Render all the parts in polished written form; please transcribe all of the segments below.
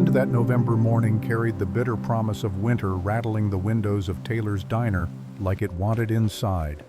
wind that November morning carried the bitter promise of winter rattling the windows of Taylor's Diner like it wanted inside.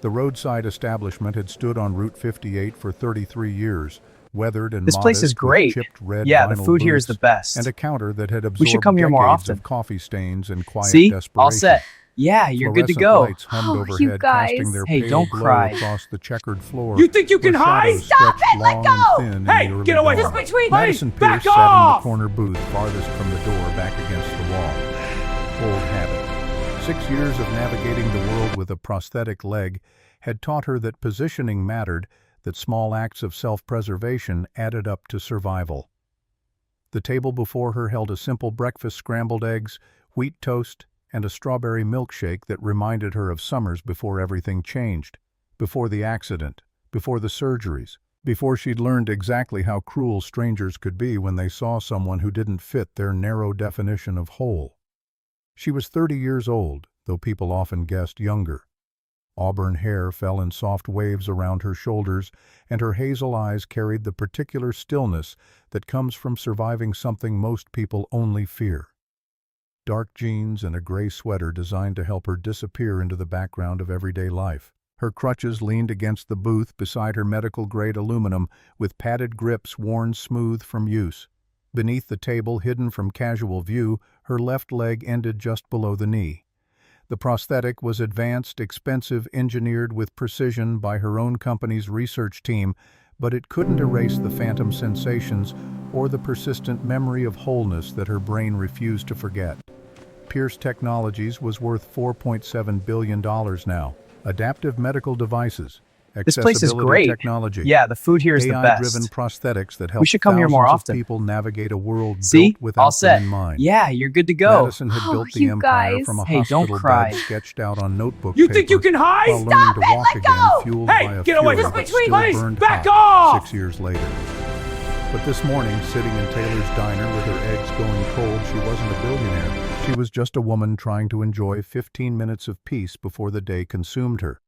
The roadside establishment had stood on Route 58 for 33 years, weathered and This place is modest with great. chipped red Yeah, the vinyl food here is the booths best. and a counter that had We should absorbed come here more decades often. of coffee stains and quiet See? desperation. All set. Yeah, you're good to Fluorescent go. lights hummed Oh, overhead, you guys. casting their Hey, pale don't glow cry. across the checkered floor. You think you can where hide? shadows Stop stretched it! Let long go! and thin in Hey, the early get away dawn. from me! between- Madison Back Pierce sat in the off! corner booth farthest from the door, back against the wall. Old habit. 6 years of navigating the world with a prosthetic leg had taught her that positioning mattered, that small acts of self-preservation added up to survival. The table before her held a simple breakfast: scrambled eggs, wheat toast, and a strawberry milkshake that reminded her of summers before everything changed, before the accident, before the surgeries, before she'd learned exactly how cruel strangers could be when they saw someone who didn't fit their narrow definition of whole. She was 30 years old, though people often guessed younger. Auburn hair fell in soft waves around her shoulders, and her hazel eyes carried the particular stillness that comes from surviving something most people only fear. Dark jeans and a gray sweater designed to help her disappear into the background of everyday life. Her crutches leaned against the booth beside her medical-grade aluminum, with padded grips worn smooth from use. Beneath the table, hidden from casual view, her left leg ended just below the knee. The prosthetic was advanced, expensive, engineered with precision by her own company's research team, but it couldn't erase the phantom sensations or the persistent memory of wholeness that her brain refused to forget. Pierce Technologies was worth $4.7 billion now. Adaptive medical devices, This place is accessibility great. technology, Yeah, the food here is the AI-driven best. prosthetics that help We should come here more thousands of often. people navigate a world See? built without All set. them in mind. Yeah, you're good to go. Madison had Oh, built the you empire guys. from a Hey, don't hospital cry. bed sketched out on notebook You paper, think you can hide? while learning to walk Let again, go! fueled by Hey, a get away fury from that me! still Please, burned back hot off! 6 years later. But this morning, sitting in Taylor's Diner with her eggs going cold, she wasn't a billionaire. She was just a woman trying to enjoy 15 minutes of peace before the day consumed her.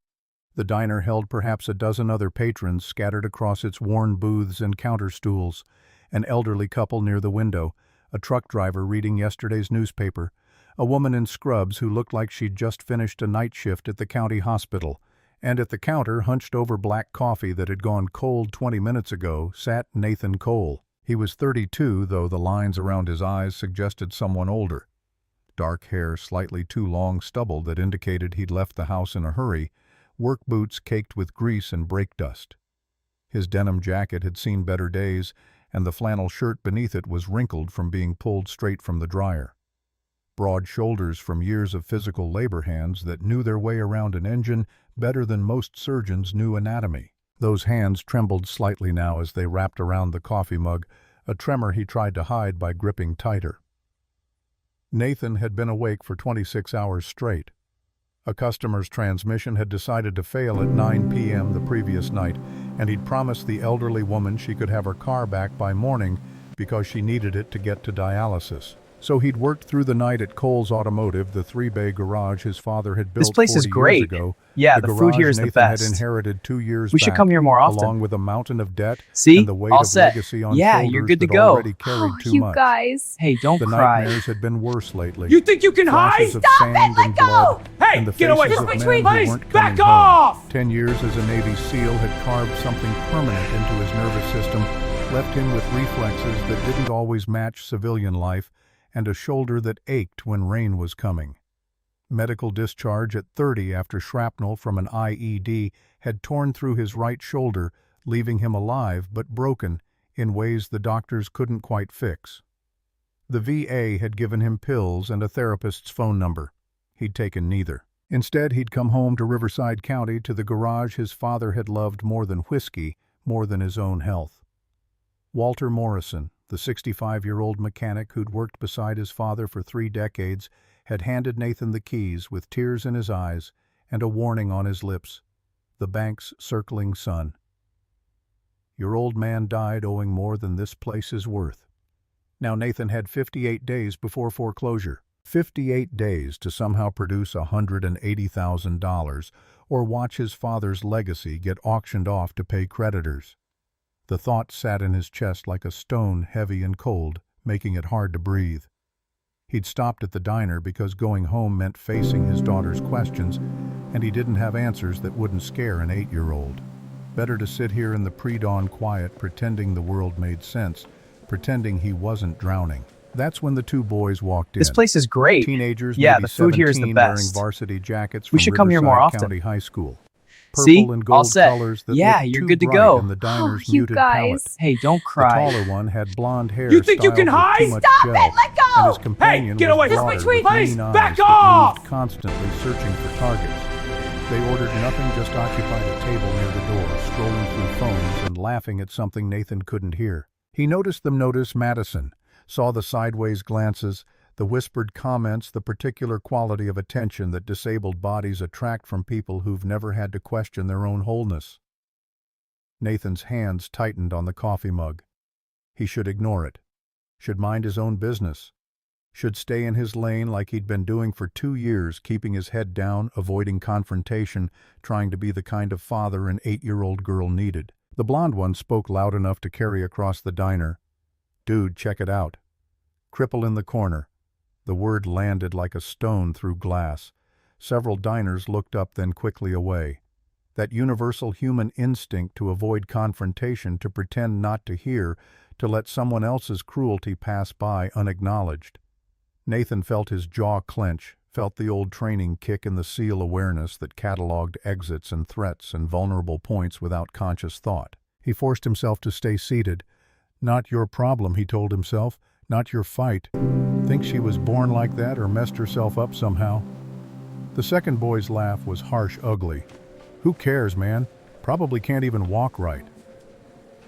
The diner held perhaps a dozen other patrons scattered across its worn booths and counter stools, an elderly couple near the window, a truck driver reading yesterday's newspaper, a woman in scrubs who looked like she'd just finished a night shift at the county hospital, and at the counter, hunched over black coffee that had gone cold 20 minutes ago, sat Nathan Cole. He was 32, though the lines around his eyes suggested someone older. Dark hair, slightly too long, stubble that indicated he'd left the house in a hurry, work boots caked with grease and brake dust. His denim jacket had seen better days, and the flannel shirt beneath it was wrinkled from being pulled straight from the dryer. Broad shoulders from years of physical labor, hands that knew their way around an engine better than most surgeons knew anatomy. Those hands trembled slightly now as they wrapped around the coffee mug, a tremor he tried to hide by gripping tighter. Nathan had been awake for 26 hours straight. A customer's transmission had decided to fail at 9 p.m. the previous night, and he'd promised the elderly woman she could have her car back by morning because she needed it to get to dialysis. So he'd worked through the night at Cole's Automotive, the 3-bay garage his father had built This place 40 is great. years ago. Yeah, the food garage here is the Nathan best. had inherited 2 years We should back, come here more often. along with a mountain of debt See? and the weight All of set. legacy on Yeah, shoulders you're good to that go. already carried Oh, too you much. guys. Hey, don't The cry. nightmares had been worse lately. You think you can hide? Flashes of sand and blood, Hey, and the get away faces from of me! men who Please, weren't back coming home. off! 10 years as a Navy SEAL had carved something permanent into his nervous system, left him with reflexes that didn't always match civilian life, and a shoulder that ached when rain was coming. Medical discharge at 30 after shrapnel from an IED had torn through his right shoulder, leaving him alive but broken in ways the doctors couldn't quite fix. The VA had given him pills and a therapist's phone number. He'd taken neither. Instead, he'd come home to Riverside County, to the garage his father had loved more than whiskey, more than his own health. Walter Morrison, the 65-year-old mechanic who'd worked beside his father for 3 decades, had handed Nathan the keys with tears in his eyes and a warning on his lips: the bank's circling sun. Your old man died owing more than this place is worth. Now Nathan had 58 days before foreclosure. 58 days to somehow produce $180,000 or watch his father's legacy get auctioned off to pay creditors. The thought sat in his chest like a stone, heavy and cold. making it hard to breathe. He'd stopped at the diner because going home meant facing his daughter's questions, and he didn't have answers that wouldn't scare an 8-year-old. Better to sit here in the pre-dawn quiet pretending the world made sense, pretending he wasn't drowning. That's when the two boys walked in. This place is great. Teenagers, yeah, maybe the food here is the 17, wearing best. varsity jackets We from should come here more Riverside often. County High School. See? Purple and All gold set. colors that Yeah, looked you're too good to bright go. in the diner's you muted guys. palette. Hey, don't The cry. taller one had blonde hair You think you styled can with hide? too much Stop gel, it! Let go! and his companion get was away from broader me! with Please, green eyes back that off! moved constantly searching for targets. They ordered nothing, just occupied a table near the door, scrolling through phones and laughing at something Nathan couldn't hear. He noticed them notice Madison, saw the sideways glances, the whispered comments, the particular quality of attention that disabled bodies attract from people who've never had to question their own wholeness. Nathan's hands tightened on the coffee mug. He should ignore it, should mind his own business, should stay in his lane like he'd been doing for 2 years, keeping his head down, avoiding confrontation, trying to be the kind of father an 8-year-old girl needed. The blonde one spoke loud enough to carry across the diner. "Dude, check it out. Cripple in the corner." The word landed like a stone through glass. Several diners looked up, then quickly away. That universal human instinct to avoid confrontation, to pretend not to hear, to let someone else's cruelty pass by unacknowledged. Nathan felt his jaw clench, felt the old training kick in the SEAL awareness that cataloged exits and threats and vulnerable points without conscious thought. He forced himself to stay seated. "Not your problem," he told himself. "Not your fight. Think she was born like that or messed herself up somehow?" The second boy's laugh was harsh, ugly. "Who cares, man? Probably can't even walk right."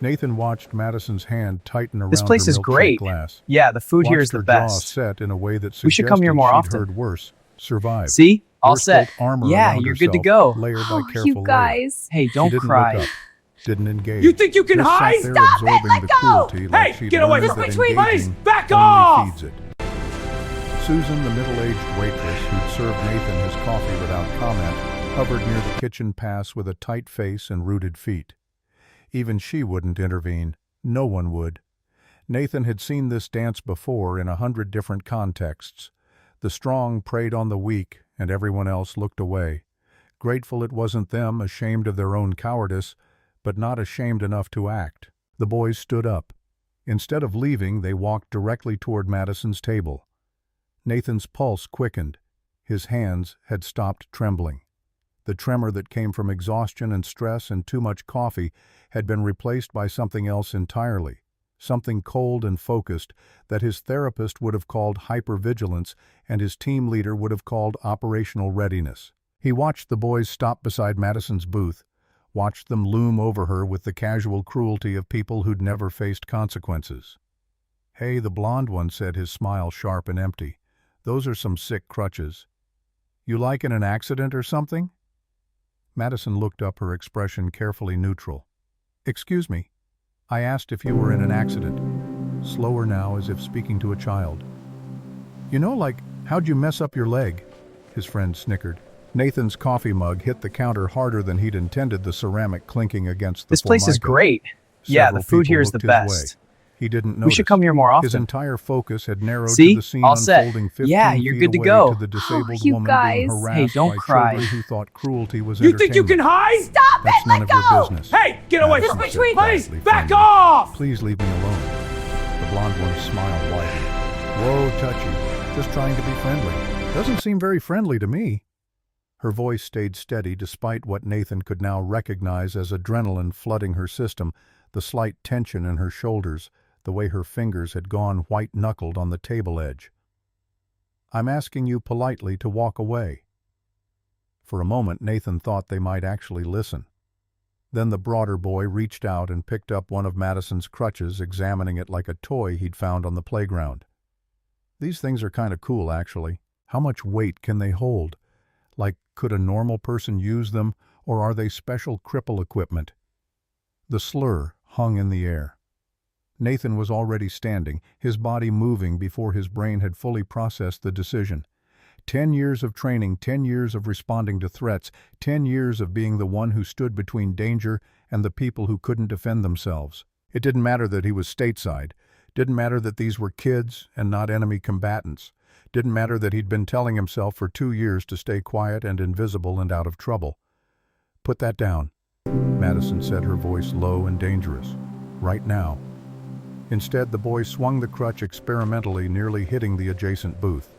Nathan watched Madison's hand tighten around This place her is milkshake great. glass. Yeah, the food here is Watched the her jaw best. set in a way that We should come here suggested more she'd often. heard worse, survived. See? All Worse set. built armor Yeah, around you're good to herself, go. layer by Oh, careful you layer. guys. Hey, She don't didn't cry. look up, didn't engage. You think you can Just hide? sat there Stop it! absorbing Let the go! cruelty like Hey, she'd get away learned from that me! Please, engaging back only off! feeds it. Susan, the middle-aged waitress who'd served Nathan his coffee without comment, hovered near the kitchen pass with a tight face and rooted feet. Even she wouldn't intervene. No one would. Nathan had seen this dance before in 100 different contexts. The strong preyed on the weak, and everyone else looked away. Grateful it wasn't them, ashamed of their own cowardice, but not ashamed enough to act. The boys stood up. Instead of leaving, they walked directly toward Madison's table. Nathan's pulse quickened. His hands had stopped trembling. The tremor that came from exhaustion and stress and too much coffee had been replaced by something else entirely, something cold and focused that his therapist would have called hypervigilance and his team leader would have called operational readiness. He watched the boys stop beside Madison's booth, watched them loom over her with the casual cruelty of people who'd never faced consequences. "Hey," the blonde one said, his smile sharp and empty. "Those are some sick crutches. You like in an accident or something?" Madison looked up, her expression carefully neutral. "Excuse me, I asked if you were in an accident." Slower now, as if speaking to a child. "You know, like, how'd you mess up your leg?" His friend snickered. Nathan's coffee mug hit the counter harder than he'd intended, the ceramic clinking against the This place is formica. great. Yeah, Several the food people here is the looked his way. best. He didn't notice. We should come here more His often. entire focus had narrowed See? to the scene All set. unfolding 15 Yeah, you're feet good to away go. to the disabled you woman guys. being Hey, harassed don't by cry. children who thought cruelty was You think you can entertainment. hide? Stop That's it! none Let of your go! business. Hey, get away Madison from me! said Please, quietly, back friendly. off! "Please leave me alone." The blonde one's smile widened. "Whoa, touchy. Just trying to be friendly. Doesn't seem very friendly to me." Her voice stayed steady despite what Nathan could now recognize as adrenaline flooding her system, the slight tension in her shoulders, the way her fingers had gone white-knuckled on the table edge. "I'm asking you politely to walk away." For a moment, Nathan thought they might actually listen. Then the broader boy reached out and picked up one of Madison's crutches, examining it like a toy he'd found on the playground. "These things are kind of cool, actually. How much weight can they hold? Like, could a normal person use them, or are they special cripple equipment?" The slur hung in the air. Nathan was already standing, his body moving before his brain had fully processed the decision. 10 years of training, 10 years of responding to threats, 10 years of being the one who stood between danger and the people who couldn't defend themselves. It didn't matter that he was stateside. Didn't matter that these were kids and not enemy combatants. Didn't matter that he'd been telling himself for 2 years to stay quiet and invisible and out of trouble. "Put that down," Madison said, her voice low and dangerous. "Right now." Instead, the boy swung the crutch experimentally, nearly hitting the adjacent booth.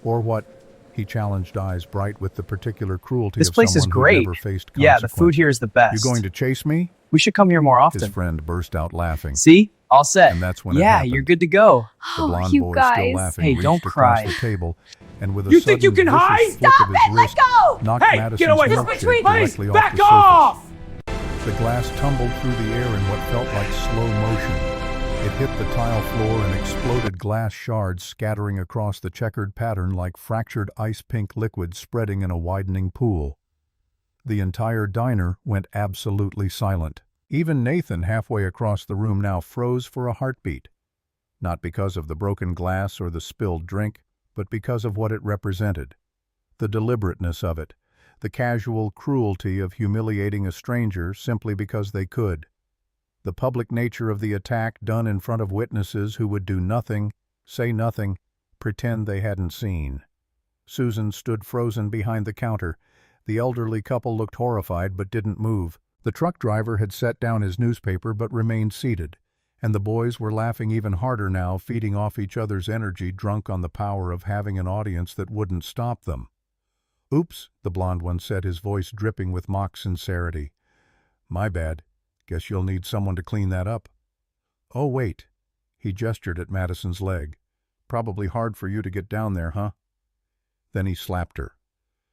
"Or what?" he challenged, eyes bright with the particular cruelty This of place is someone who'd great. never faced Yeah, the consequence. food here is the best. "You going to chase me?" We should come here more often. His friend burst out laughing. See? All set. And that's when it yeah, happened. you're good to go. The blonde you boy, guys. still laughing, Hey, reached don't across cry. the table and with a You sudden think you can vicious hide? flick Stop of it! his Let wrist, go! knocked Hey, Madison's get away! milkshake Just between, directly please! off Back the off! surface. The glass tumbled through the air in what felt like slow motion. It hit the tile floor and exploded, glass shards scattering across the checkered pattern like fractured ice-pink liquid spreading in a widening pool. The entire diner went absolutely silent. Even Nathan, halfway across the room now, froze for a heartbeat. Not because of the broken glass or the spilled drink, but because of what it represented. The deliberateness of it, the casual cruelty of humiliating a stranger simply because they could. The public nature of the attack done in front of witnesses who would do nothing, say nothing, pretend they hadn't seen. Susan stood frozen behind the counter. The elderly couple looked horrified but didn't move. The truck driver had set down his newspaper but remained seated, and the boys were laughing even harder now, feeding off each other's energy, drunk on the power of having an audience that wouldn't stop them. "Oops," the blonde one said, his voice dripping with mock sincerity. "My bad. Guess you'll need someone to clean that up." "Oh, wait." He gestured at Madison's leg. "Probably hard for you to get down there, huh?" Then he slapped her.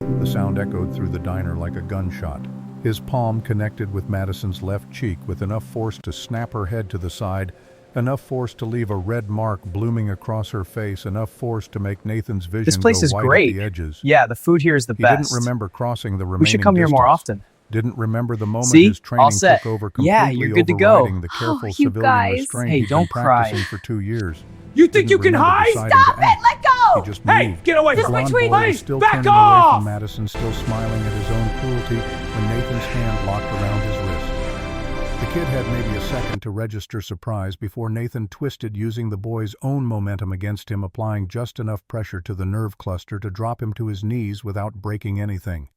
The sound echoed through the diner like a gunshot. His palm connected with Madison's left cheek with enough force to snap her head to the side, enough force to leave a red mark blooming across her face, enough force to make Nathan's vision This place go is white great. at the edges. Yeah, the food here is the He best. didn't remember crossing the remaining We should come here more distance. often. Didn't remember the moment See? his training All set. took over, completely Yeah, you're good to go. overriding the careful you civilian guys. restraint Hey, he'd been don't cry. practicing for 2 years. You think Didn't you can remember hide? deciding to Stop it! act. Let go! He just Hey, moved. get away The from blonde me! boy was Please, still back turning away off! from Madison, still smiling at his own cruelty, when Nathan's hand locked around his wrist. The kid had maybe a second to register surprise before Nathan twisted, using the boy's own momentum against him, applying just enough pressure to the nerve cluster to drop him to his knees without breaking anything.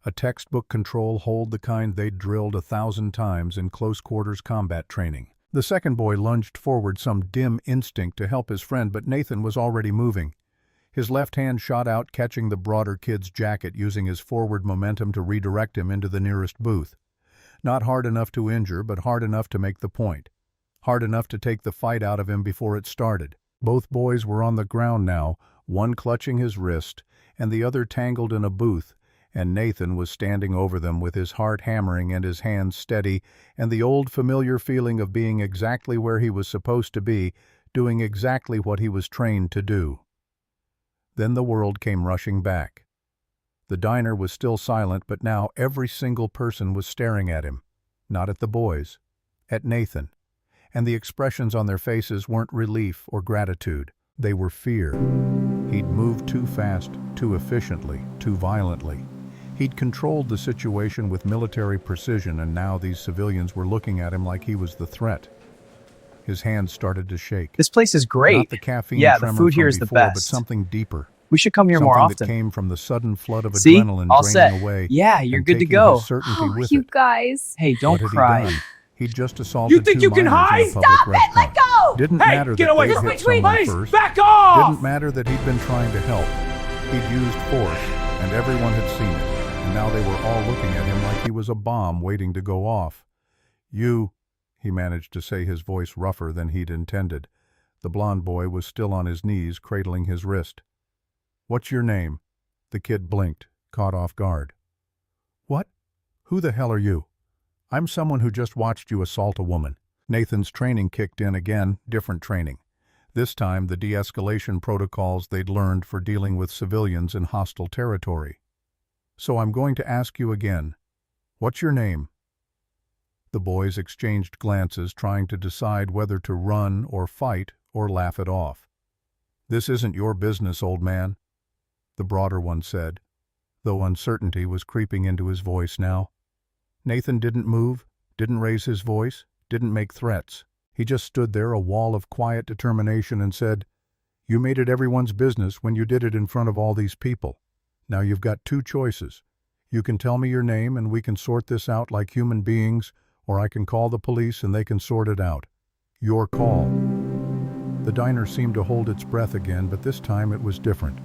A textbook control hold, the kind they'd drilled 1,000 times in close-quarters combat training. The second boy lunged forward, some dim instinct to help his friend, but Nathan was already moving. His left hand shot out, catching the broader kid's jacket, using his forward momentum to redirect him into the nearest booth. Not hard enough to injure, but hard enough to make the point. Hard enough to take the fight out of him before it started. Both boys were on the ground now, one clutching his wrist, and the other tangled in a booth, and Nathan was standing over them with his heart hammering and his hands steady, and the old familiar feeling of being exactly where he was supposed to be, doing exactly what he was trained to do. Then the world came rushing back. The diner was still silent, but now every single person was staring at him. Not at the boys, at Nathan. And the expressions on their faces weren't relief or gratitude. They were fear. He'd moved too fast, too efficiently, too violently. He'd controlled the situation with military precision, and now these civilians were looking at him like he was the threat. His hands started to shake. This place is great. Not the caffeine Yeah, the tremor food from here is the before, but best. something deeper. We should come here more Something that often. came from the sudden flood of See? adrenaline All draining set. away. Yeah, you're and good to taking go. his certainty with you it. guys. Hey, What don't had he cry. done? He'd just assaulted You think two you can minors hide? in a public Stop it! Let restaurant. go! Didn't Hey, matter get that away they'd from hit me! someone Please, first. back off! Didn't matter that he'd been trying to help. He'd used force, and everyone had seen it, and now they were all looking at him like he was a bomb waiting to go off. "You," he managed to say, his voice rougher than he'd intended. The blonde boy was still on his knees, cradling his wrist. "What's your name?" The kid blinked, caught off guard. "What? Who the hell are you?" "I'm someone who just watched you assault a woman." Nathan's training kicked in again, different training. This time the de-escalation protocols they'd learned for dealing with civilians in hostile territory. "So I'm going to ask you again. What's your name?" The boys exchanged glances, trying to decide whether to run or fight or laugh it off. "This isn't your business, old man," the broader one said, though uncertainty was creeping into his voice now. Nathan didn't move, didn't raise his voice, didn't make threats. He just stood there, a wall of quiet determination, and said, "You made it everyone's business when you did it in front of all these people. Now you've got two choices. You can tell me your name and we can sort this out like human beings, or I can call the police and they can sort it out. Your call." The diner seemed to hold its breath again, but this time it was different.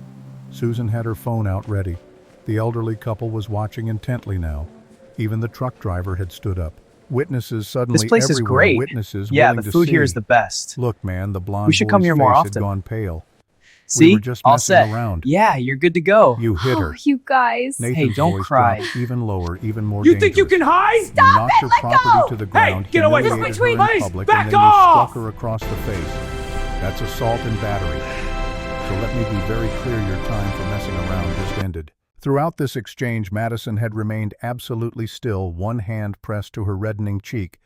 Susan had her phone out ready. The elderly couple was watching intently now. Even the truck driver had stood up. Witnesses suddenly This place is everywhere. great. Witnesses Yeah, willing the to food see. here is the best. Look, man, the blonde We should come boy's here more face had often. gone pale. See? We were just All messing set. around. Yeah, you're good to go. You hit her. Oh, you guys. Nathan's don't voice cry. dropped even lower, even more You dangerous. think you can hide? You knocked her let property go! to the ground, Hey, get away from humiliated me, her in please! public, Back and then off! you struck her across the face. That's assault and battery. So let me be very clear, your time for messing around just ended. Throughout this exchange, Madison had remained absolutely still, one hand pressed to her reddening cheek,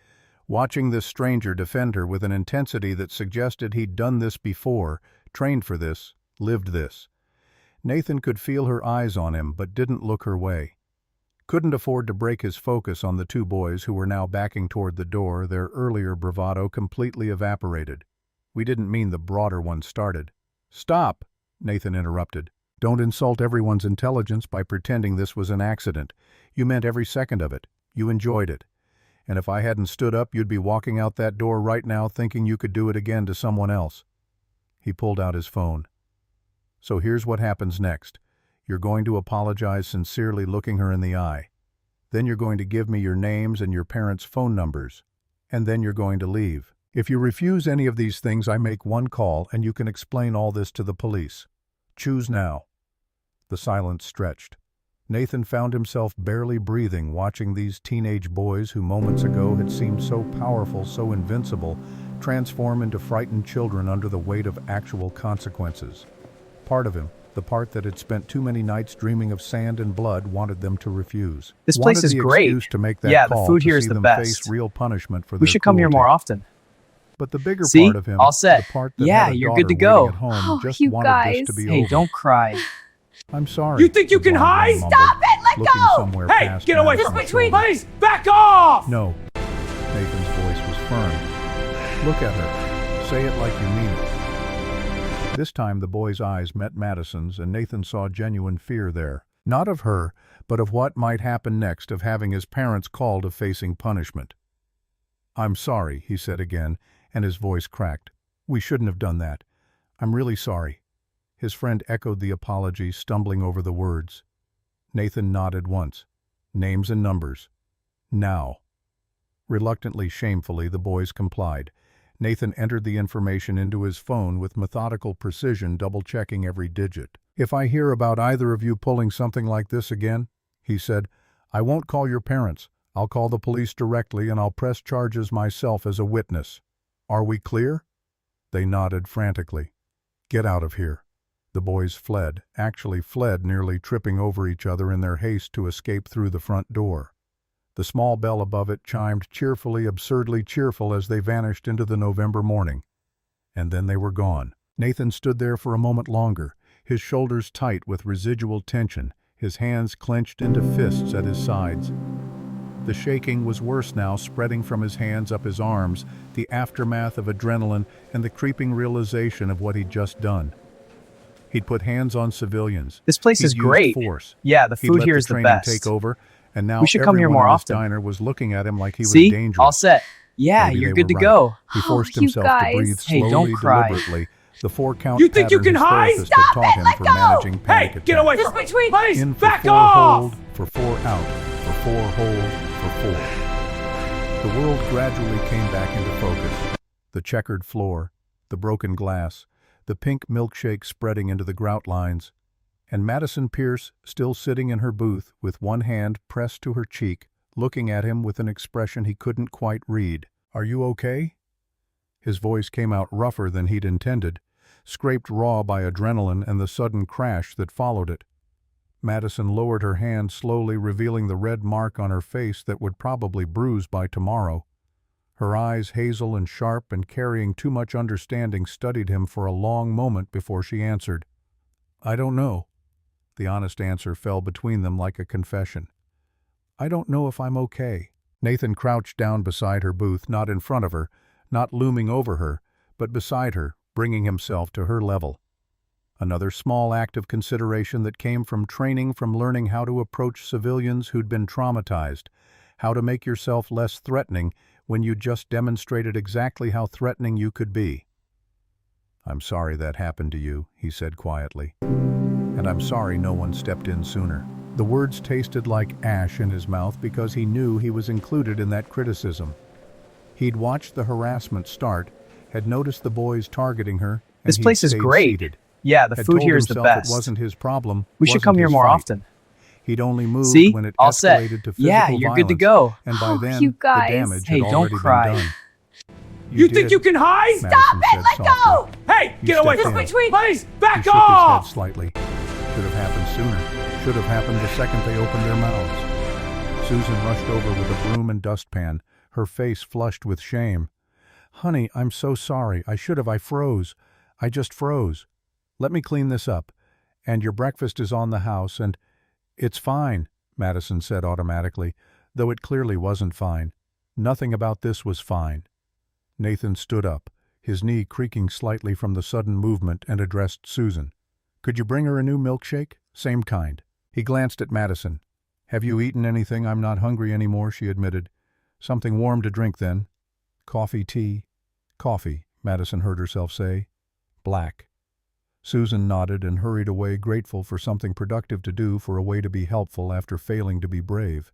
watching this stranger defend her with an intensity that suggested he'd done this before, trained for this, lived this. Nathan could feel her eyes on him, but didn't look her way. Couldn't afford to break his focus on the two boys who were now backing toward the door, their earlier bravado completely evaporated. We didn't mean the broader one started. "Stop!" Nathan interrupted. "Don't insult everyone's intelligence by pretending this was an accident. You meant every second of it. You enjoyed it. And if I hadn't stood up, you'd be walking out that door right now thinking you could do it again to someone else." He pulled out his phone. "So here's what happens next. You're going to apologize sincerely, looking her in the eye. Then you're going to give me your names and your parents' phone numbers. And then you're going to leave. If you refuse any of these things, I make one call and you can explain all this to the police. Choose now." The silence stretched. Nathan found himself barely breathing, watching these teenage boys who moments ago had seemed so powerful, so invincible, transform into frightened children under the weight of actual consequences. Part of him, the part that had spent too many nights dreaming of sand and blood, wanted them to refuse. This place Wanted is the great. excuse to make that Yeah, the call, food to here is see the them best. face real punishment for We their should come here cruelty. more often. But the bigger See? part of him, All set. the part that Yeah, had a you're good to daughter go. waiting at home, Oh, just you wanted this to guys. be Hey, over. don't cry. "I'm sorry." You think you the can blonde hide? man mumbled, Stop it! Let looking go! somewhere Hey, past get away Madison's from me! shoulder. Please, back off! "No." Nathan's voice was firm. "Look at her. Say it like you mean it." This time the boy's eyes met Madison's, and Nathan saw genuine fear there. Not of her, but of what might happen next, of having his parents called, of facing punishment. "I'm sorry," he said again, and his voice cracked. "We shouldn't have done that. I'm really sorry." His friend echoed the apology, stumbling over the words. Nathan nodded once. "Names and numbers. Now." Reluctantly, shamefully, the boys complied. Nathan entered the information into his phone with methodical precision, double-checking every digit. "If I hear about either of you pulling something like this again," he said, "I won't call your parents. I'll call the police directly and I'll press charges myself as a witness. Are we clear?" They nodded frantically. "Get out of here." The boys fled, actually fled, nearly tripping over each other in their haste to escape through the front door. The small bell above it chimed cheerfully, absurdly cheerful, as they vanished into the November morning. And then they were gone. Nathan stood there for a moment longer, his shoulders tight with residual tension, his hands clenched into fists at his sides. The shaking was worse now, spreading from his hands up his arms, the aftermath of adrenaline and the creeping realization of what he'd just done. He'd put hands on civilians. This place He'd is used great. force. Yeah, the He'd food let here the is the training best. take over, and now We should come here everyone more in this often. diner was looking at him like he was See? dangerous. All set. Yeah, Maybe you're they good to were go. right. He Oh, forced you himself to guys. breathe Hey, slowly, don't cry. deliberately. The four-count You think you pattern can his hide? therapist had taught him for managing panic Hey, get attacks. away Just from me! between- Please, In for back 4 off! hold, for 4 out, for 4 hold, for 4. The world gradually came back into focus. The checkered floor, the broken glass, the pink milkshake spreading into the grout lines, and Madison Pierce still sitting in her booth with one hand pressed to her cheek, looking at him with an expression he couldn't quite read. "Are you okay?" His voice came out rougher than he'd intended, scraped raw by adrenaline and the sudden crash that followed it. Madison lowered her hand slowly, revealing the red mark on her face that would probably bruise by tomorrow. Her eyes, hazel and sharp and carrying too much understanding, studied him for a long moment before she answered. "I don't know." The honest answer fell between them like a confession. "I don't know if I'm okay." Nathan crouched down beside her booth, not in front of her, not looming over her, but beside her, bringing himself to her level. Another small act of consideration that came from training, from learning how to approach civilians who'd been traumatized, how to make yourself less threatening when you just demonstrated exactly how threatening you could be. "I'm sorry that happened to you," he said quietly. "And I'm sorry no one stepped in sooner." The words tasted like ash in his mouth because he knew he was included in that criticism. He'd watched the harassment start, had noticed the boys targeting her, and This he'd place is stayed great. seated. Yeah, the Had food told here is the himself best. It wasn't his problem. We should wasn't come here his more fight. often. He'd only moved See? when it All set. escalated to physical Yeah, you're good to violence, go. and by Oh, then you the guys. damage Hey, had don't already cry. been done. You think did," you can hide? Madison said Let go! softly. Hey, You get away stepped from in. me! Please, He back shook his head off! slightly. Should have happened sooner. Should have happened the second they opened their mouths. Susan rushed over with a broom and dustpan, her face flushed with shame. "Honey, I'm so sorry. I froze. I just froze. Let me clean this up. And your breakfast is on the house, and—" "It's fine," Madison said automatically, though it clearly wasn't fine. Nothing about this was fine. Nathan stood up, his knee creaking slightly from the sudden movement, and addressed Susan. "Could you bring her a new milkshake? Same kind." He glanced at Madison. "Have you eaten anything? I'm not hungry anymore," she admitted. "Something warm to drink, then." "Coffee, tea?" "Coffee," Madison heard herself say. "Black." Susan nodded and hurried away, grateful for something productive to do, for a way to be helpful after failing to be brave.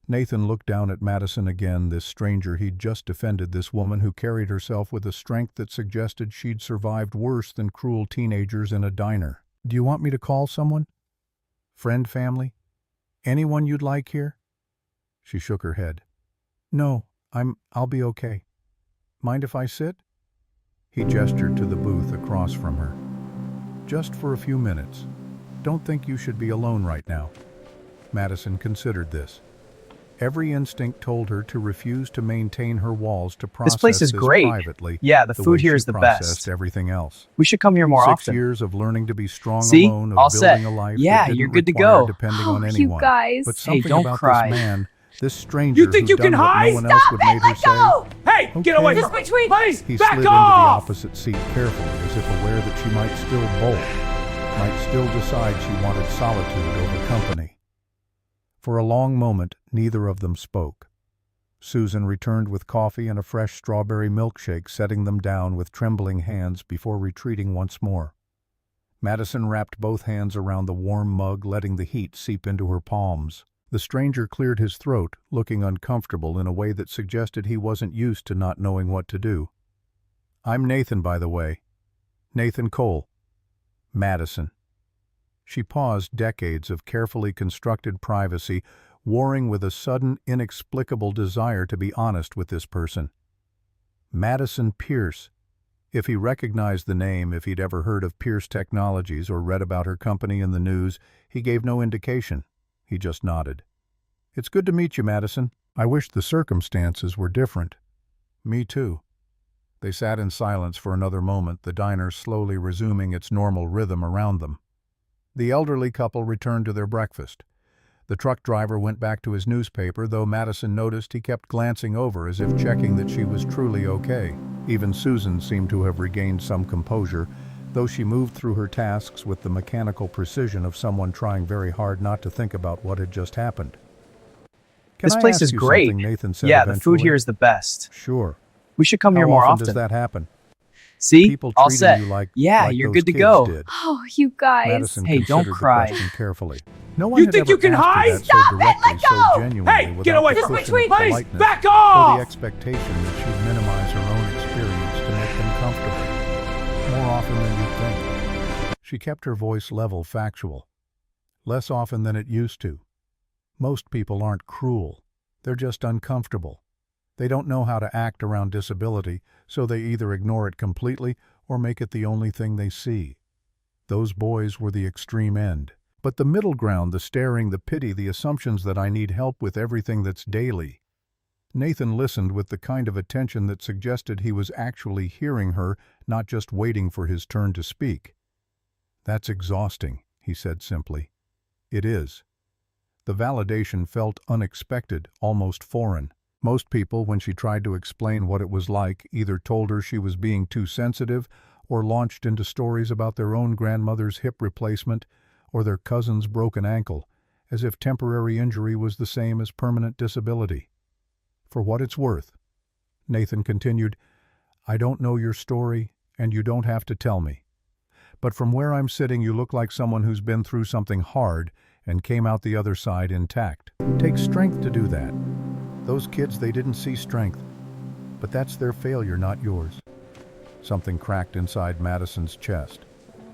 Nathan looked down at Madison again, this stranger he'd just defended, this woman who carried herself with a strength that suggested she'd survived worse than cruel teenagers in a diner. "Do you want me to call someone? Friend, family? Anyone you'd like here?" She shook her head. "No, I'll be okay. Mind if I sit?" He gestured to the booth across from her. "Just for a few minutes. Don't think you should be alone right now." Madison considered this. Every instinct told her to refuse to maintain her walls, to process This place is great. privately. Yeah, the food way here she is the processed best. everything else. We should come here more 6 often. years of learning to be strong See? alone, of All building set. a life Yeah, that didn't you're good to require go. depending Oh, on you anyone. guys. But Hey, something don't about cry. this man, this stranger You think who'd you can done what hide? no one else would made her say. Hey, get Okay. away Just from me! Please, He back slid into the off! opposite seat carefully, as if aware that she might still bolt, might still decide she wanted solitude over company. For a long moment, neither of them spoke. Susan returned with coffee and a fresh strawberry milkshake, setting them down with trembling hands before retreating once more. Madison wrapped both hands around the warm mug, letting the heat seep into her palms. The stranger cleared his throat, looking uncomfortable in a way that suggested he wasn't used to not knowing what to do. "I'm Nathan, by the way. Nathan Cole." Madison. She paused, decades of carefully constructed privacy warring with a sudden, inexplicable desire to be honest with this person. Madison Pierce. If he recognized the name, if he'd ever heard of Pierce Technologies or read about her company in the news, he gave no indication. He just nodded. "It's good to meet you, Madison. I wish the circumstances were different." "Me too." They sat in silence for another moment, the diner slowly resuming its normal rhythm around them. The elderly couple returned to their breakfast. The truck driver went back to his newspaper, though Madison noticed he kept glancing over as if checking that she was truly okay. Even Susan seemed to have regained some composure, though she moved through her tasks with the mechanical precision of someone trying very hard not to think about what had just happened. "Can This I place ask is you great. something?" Nathan said Yeah, the food eventually. here is the best. "Sure. We should come How here more often often. does that happen?" See? "People All treating set. you like Yeah, like you're those good to kids go. did." Oh, you guys. Madison Hey, don't considered cry. the question carefully. No one You had think ever you can asked her hide? that so directly, so genuinely, Hey, without get away the from me! cushion of Please, politeness back or the off! expectation that she'd minimize her own experience to make them comfortable. More often than you'd think. She kept her voice level, factual. Less often than it used to. Most people aren't cruel. They're just uncomfortable. They don't know how to act around disability, so they either ignore it completely or make it the only thing they see. Those boys were the extreme end. But the middle ground, the staring, the pity, the assumptions that I need help with everything that's daily. Nathan listened with the kind of attention that suggested he was actually hearing her, not just waiting for his turn to speak. "That's exhausting," he said simply. "It is." The validation felt unexpected, almost foreign. Most people, when she tried to explain what it was like, either told her she was being too sensitive or launched into stories about their own grandmother's hip replacement or their cousin's broken ankle, as if temporary injury was the same as permanent disability. For what it's worth, Nathan continued, I don't know your story, and you don't have to tell me. But from where I'm sitting, you look like someone who's been through something hard and came out the other side intact. Takes strength to do that. Those kids, they didn't see strength. But that's their failure, not yours. Something cracked inside Madison's chest.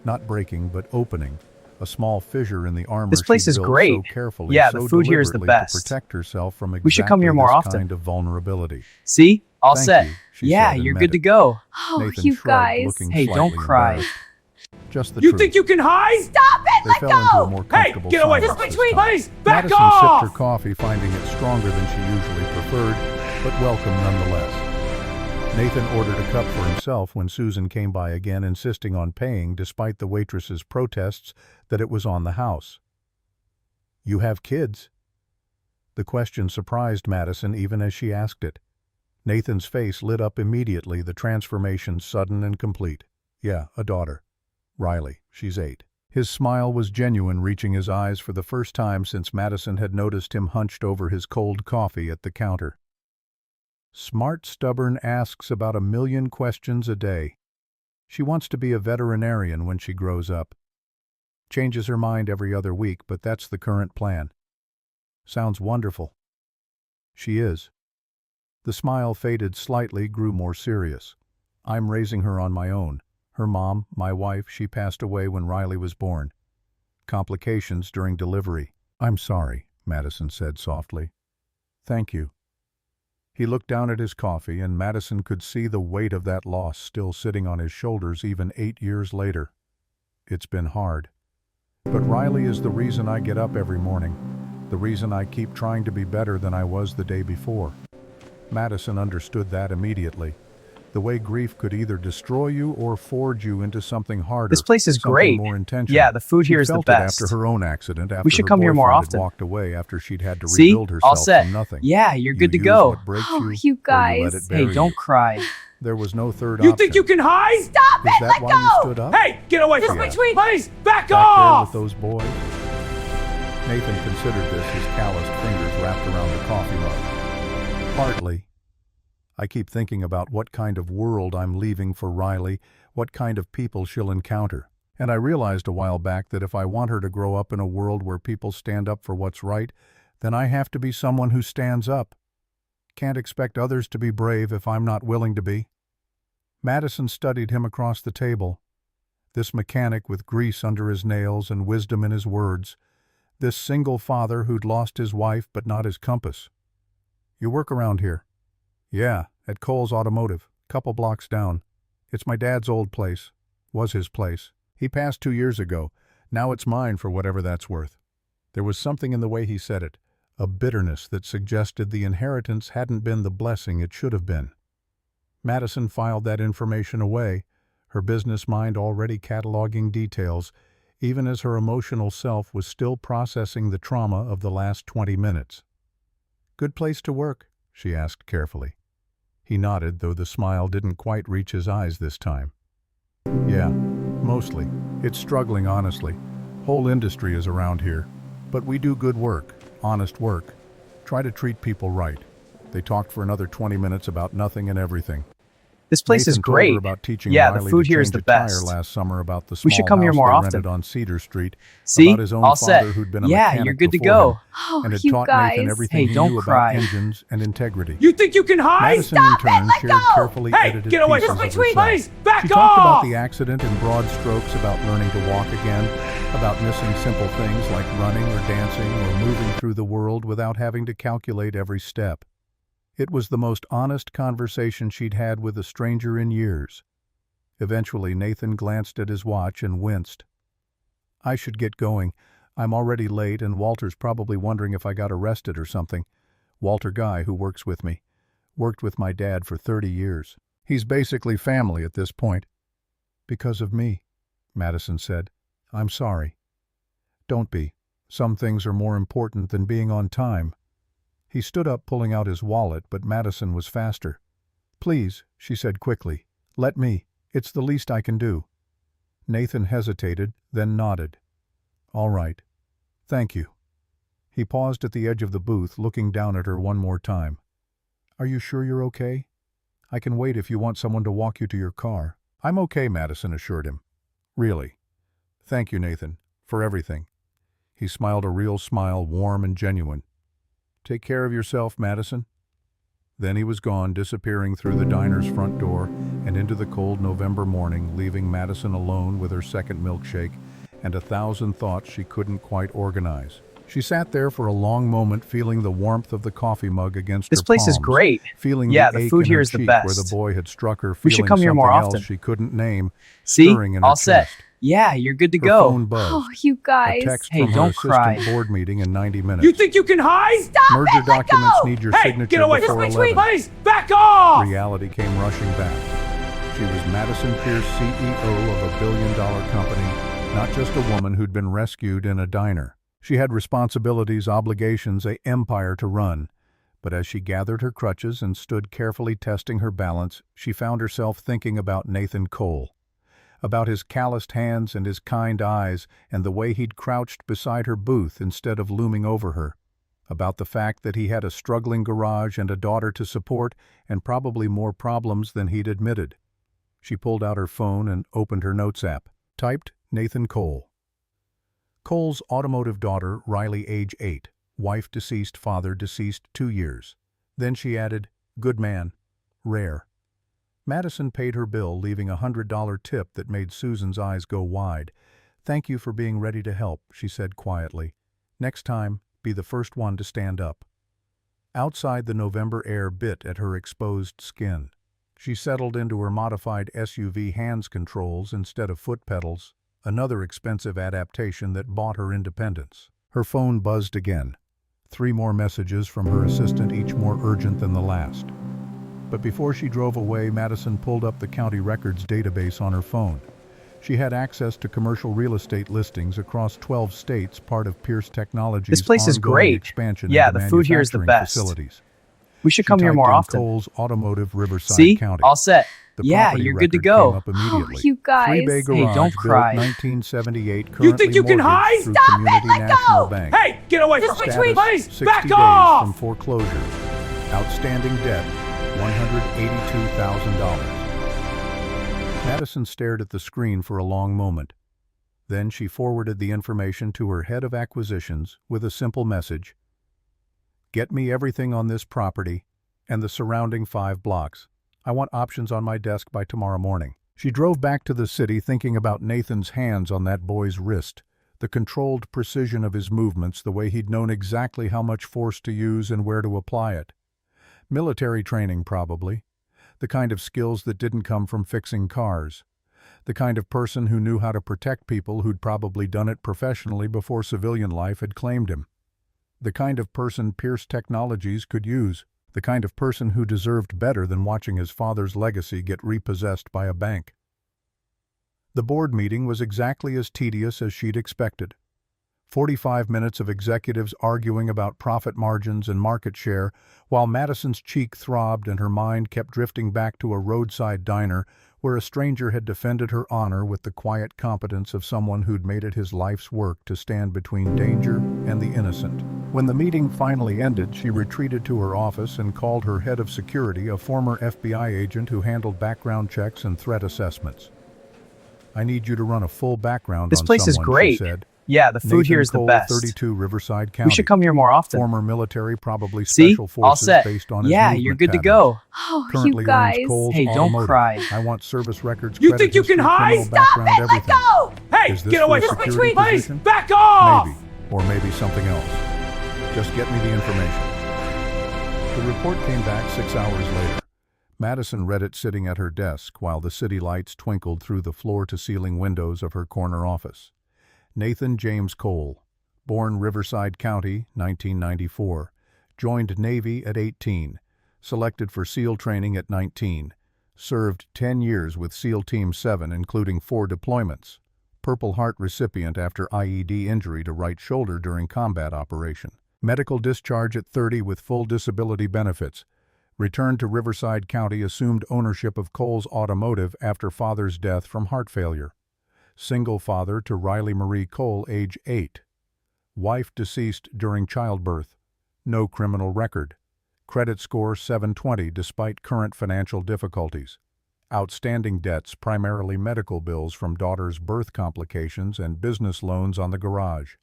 Not breaking, but opening. A small fissure in the armor This place she is built great. so carefully, Yeah, so the food here is the deliberately best. to protect herself from We should come here exactly more this often. kind of vulnerability. See? All Thank set. you, she Yeah, said and you're meant good to it. go. Oh, Nathan you shrugged, guys. looking Hey, don't slightly cry. embarrassed. Just the You truth. think you can hide? Stop it! They Let fell into a go! more Hey, comfortable get away silence from this me, time. please! Back Madison off! sipped her coffee, finding it stronger than she usually preferred, but welcome nonetheless. Nathan ordered a cup for himself when Susan came by again, insisting on paying despite the waitress's protests that it was on the house. You have kids? The question surprised Madison even as she asked it. Nathan's face lit up immediately, the transformation sudden and complete. Yeah, a daughter. Riley, she's 8. His smile was genuine, reaching his eyes for the first time since Madison had noticed him hunched over his cold coffee at the counter. Smart, stubborn, asks about 1,000,000 questions a day. She wants to be a veterinarian when she grows up. Changes her mind every other week, but that's the current plan. Sounds wonderful. She is. The smile faded slightly, grew more serious. I'm raising her on my own. Her mom, my wife, she passed away when Riley was born. Complications during delivery. I'm sorry, Madison said softly. Thank you. He looked down at his coffee, and Madison could see the weight of that loss still sitting on his shoulders even 8 years later. It's been hard. But Riley is the reason I get up every morning, the reason I keep trying to be better than I was the day before. Madison understood that immediately. The way grief could either destroy you or forge you into something harder. This place is something great. more intentional. Yeah, the food She here is the felt it best. after her own accident, after We should her come here more boyfriend had often. walked away after she'd had to See? rebuild All herself set. from nothing. Yeah, you're good to use go. what breaks Oh, you, you or you let guys. it bury Hey, don't you. cry. There was no third You option. think you can hide? Stop Is it! that Let why you go! stood up? Hey, get away from me! This between- Please, back Back there off! with those boys? Nathan considered this, his calloused fingers wrapped around the coffee mug. Partly. I keep thinking about what kind of world I'm leaving for Riley, what kind of people she'll encounter. And I realized a while back that if I want her to grow up in a world where people stand up for what's right, then I have to be someone who stands up. Can't expect others to be brave if I'm not willing to be. Madison studied him across the table. This mechanic with grease under his nails and wisdom in his words. This single father who'd lost his wife but not his compass. You work around here? Yeah, at Cole's Automotive, couple blocks down. It's my dad's old place. Was his place. He passed 2 years ago. Now it's mine for whatever that's worth. There was something in the way he said it, a bitterness that suggested the inheritance hadn't been the blessing it should have been. Madison filed that information away, her business mind already cataloging details, even as her emotional self was still processing the trauma of the last 20 minutes. Good place to work? She asked carefully. He nodded, though the smile didn't quite reach his eyes this time. Yeah, mostly. It's struggling, honestly. Whole industry is around here. But we do good work, honest work. Try to treat people right. They talked for another 20 minutes about nothing and everything. This place is Nathan told her great. about teaching Yeah, Riley the food to here is change the a tire best. last summer, about the small We should come here house more they often. rented on Cedar Street, See? about his own All father set. who'd been a Yeah, mechanic you're good to before go. him, Oh, and had you taught guys. Nathan everything Hey, he don't knew cry. about engines and integrity. You think you can hide? Madison, in turn, Let shared go! carefully Hey, edited get away pieces from of me! herself. Please, back She talked off! about the accident in broad strokes, about learning to walk again, about missing simple things like running or dancing or moving through the world without having to calculate every step. It was the most honest conversation she'd had with a stranger in years. Eventually, Nathan glanced at his watch and winced. I should get going. I'm already late, and Walter's probably wondering if I got arrested or something. Walter Guy, who works with me. Worked with my dad for 30 years. He's basically family at this point. Because of me, Madison said. I'm sorry. Don't be. Some things are more important than being on time. He stood up, pulling out his wallet, but Madison was faster. "Please," she said quickly. "Let me. It's the least I can do." Nathan hesitated, then nodded. "All right. Thank you." He paused at the edge of the booth, looking down at her one more time. "Are you sure you're okay? I can wait if you want someone to walk you to your car." "I'm okay," Madison assured him. "Really. Thank you, Nathan, for everything." He smiled a real smile, warm and genuine. "Take care of yourself, Madison." Then he was gone, disappearing through the diner's front door and into the cold November morning, leaving Madison alone with her second milkshake and 1,000 thoughts she couldn't quite organize. She sat there for a long moment, feeling the warmth of the coffee mug against her palms. This place is great. Feeling Yeah, the the ache food in here her is the cheek best. where the boy had struck her, We feeling should come here more something often. else she couldn't name, See? stirring in her All set. chest. Yeah, you're good to Her go. phone buzzed. Oh, you A guys. text Hey, from her don't assistant cry. board meeting in 90 minutes. You think you can hide? Merger documents need your Hey, signature get away before from me, 11. please! Back off! Reality came rushing back. She was Madison Pierce, CEO of a billion-dollar company, not just a woman who'd been rescued in a diner. She had responsibilities, obligations, an empire to run. But as she gathered her crutches and stood carefully testing her balance, she found herself thinking about Nathan Cole. About his calloused hands and his kind eyes and the way he'd crouched beside her booth instead of looming over her. About the fact that he had a struggling garage and a daughter to support and probably more problems than he'd admitted. She pulled out her phone and opened her notes app. Typed Nathan Cole. Cole's automotive daughter, Riley, age 8. Wife deceased, father deceased 2 years. Then she added, good man. Rare. Madison paid her bill, leaving a $100 tip that made Susan's eyes go wide. Thank you for being ready to help, she said quietly. Next time, be the first one to stand up. Outside, the November air bit at her exposed skin. She settled into her modified SUV hands controls instead of foot pedals, another expensive adaptation that bought her independence. Her phone buzzed again. 3 more messages from her assistant, each more urgent than the last. But before she drove away, Madison pulled up the county records database on her phone. She had access to commercial real estate listings across 12 states, part of Pierce Technologies' This place is ongoing great. expansion Yeah, into the food here is the manufacturing best. facilities. We should She come here typed more in often. Cole's Automotive, Riverside See? County. All set. The Yeah, property you're good to record go. came up Oh, immediately. you guys. 3-bay garage, don't built cry. 1978, You currently think you can mortgaged hide? through Stop it, Community let National go! Bank. Hey, get away from me, Just Status, please! 60 Back days off! from foreclosure. Outstanding debt, $182,000. Madison stared at the screen for a long moment. Then she forwarded the information to her head of acquisitions with a simple message. Get me everything on this property and the surrounding 5 blocks. I want options on my desk by tomorrow morning. She drove back to the city thinking about Nathan's hands on that boy's wrist, the controlled precision of his movements, the way he'd known exactly how much force to use and where to apply it. Military training, probably. The kind of skills that didn't come from fixing cars. The kind of person who knew how to protect people who'd probably done it professionally before civilian life had claimed him. The kind of person Pierce Technologies could use. The kind of person who deserved better than watching his father's legacy get repossessed by a bank. The board meeting was exactly as tedious as she'd expected. 45 minutes of executives arguing about profit margins and market share, while Madison's cheek throbbed and her mind kept drifting back to a roadside diner where a stranger had defended her honor with the quiet competence of someone who'd made it his life's work to stand between danger and the innocent. When the meeting finally ended, she retreated to her office and called her head of security, a former FBI agent who handled background checks and threat assessments. I need you to run a full background This on place is someone, great. she said. Yeah, the food Nathan here is the Cole, best. 32, Riverside County. We should come here more often. Former military, probably See? special All forces set. based on his Yeah, movement you're good to patterns. go. Oh, Currently you guys. owns Cole's Hey, don't Automotive. cry. I want service records, You credit think you history, can hide? criminal Stop background, it, let everything. go! Hey, Is this get for away a from me, security please! position? Back off! Maybe, or maybe something else. Just get me the information. The report came back 6 hours later. Madison read it sitting at her desk while the city lights twinkled through the floor-to-ceiling windows of her corner office. Nathan James Cole, born Riverside County, 1994, joined Navy at 18, selected for SEAL training at 19, served 10 years with SEAL Team 7, including 4 deployments, Purple Heart recipient after IED injury to right shoulder during combat operation. Medical discharge at 30 with full disability benefits. Returned to Riverside County, assumed ownership of Cole's Automotive after father's death from heart failure. Single father to Riley Marie Cole, age 8. Wife deceased during childbirth. No criminal record. Credit score 720 despite current financial difficulties. Outstanding debts, primarily medical bills from daughter's birth complications and business loans on the garage.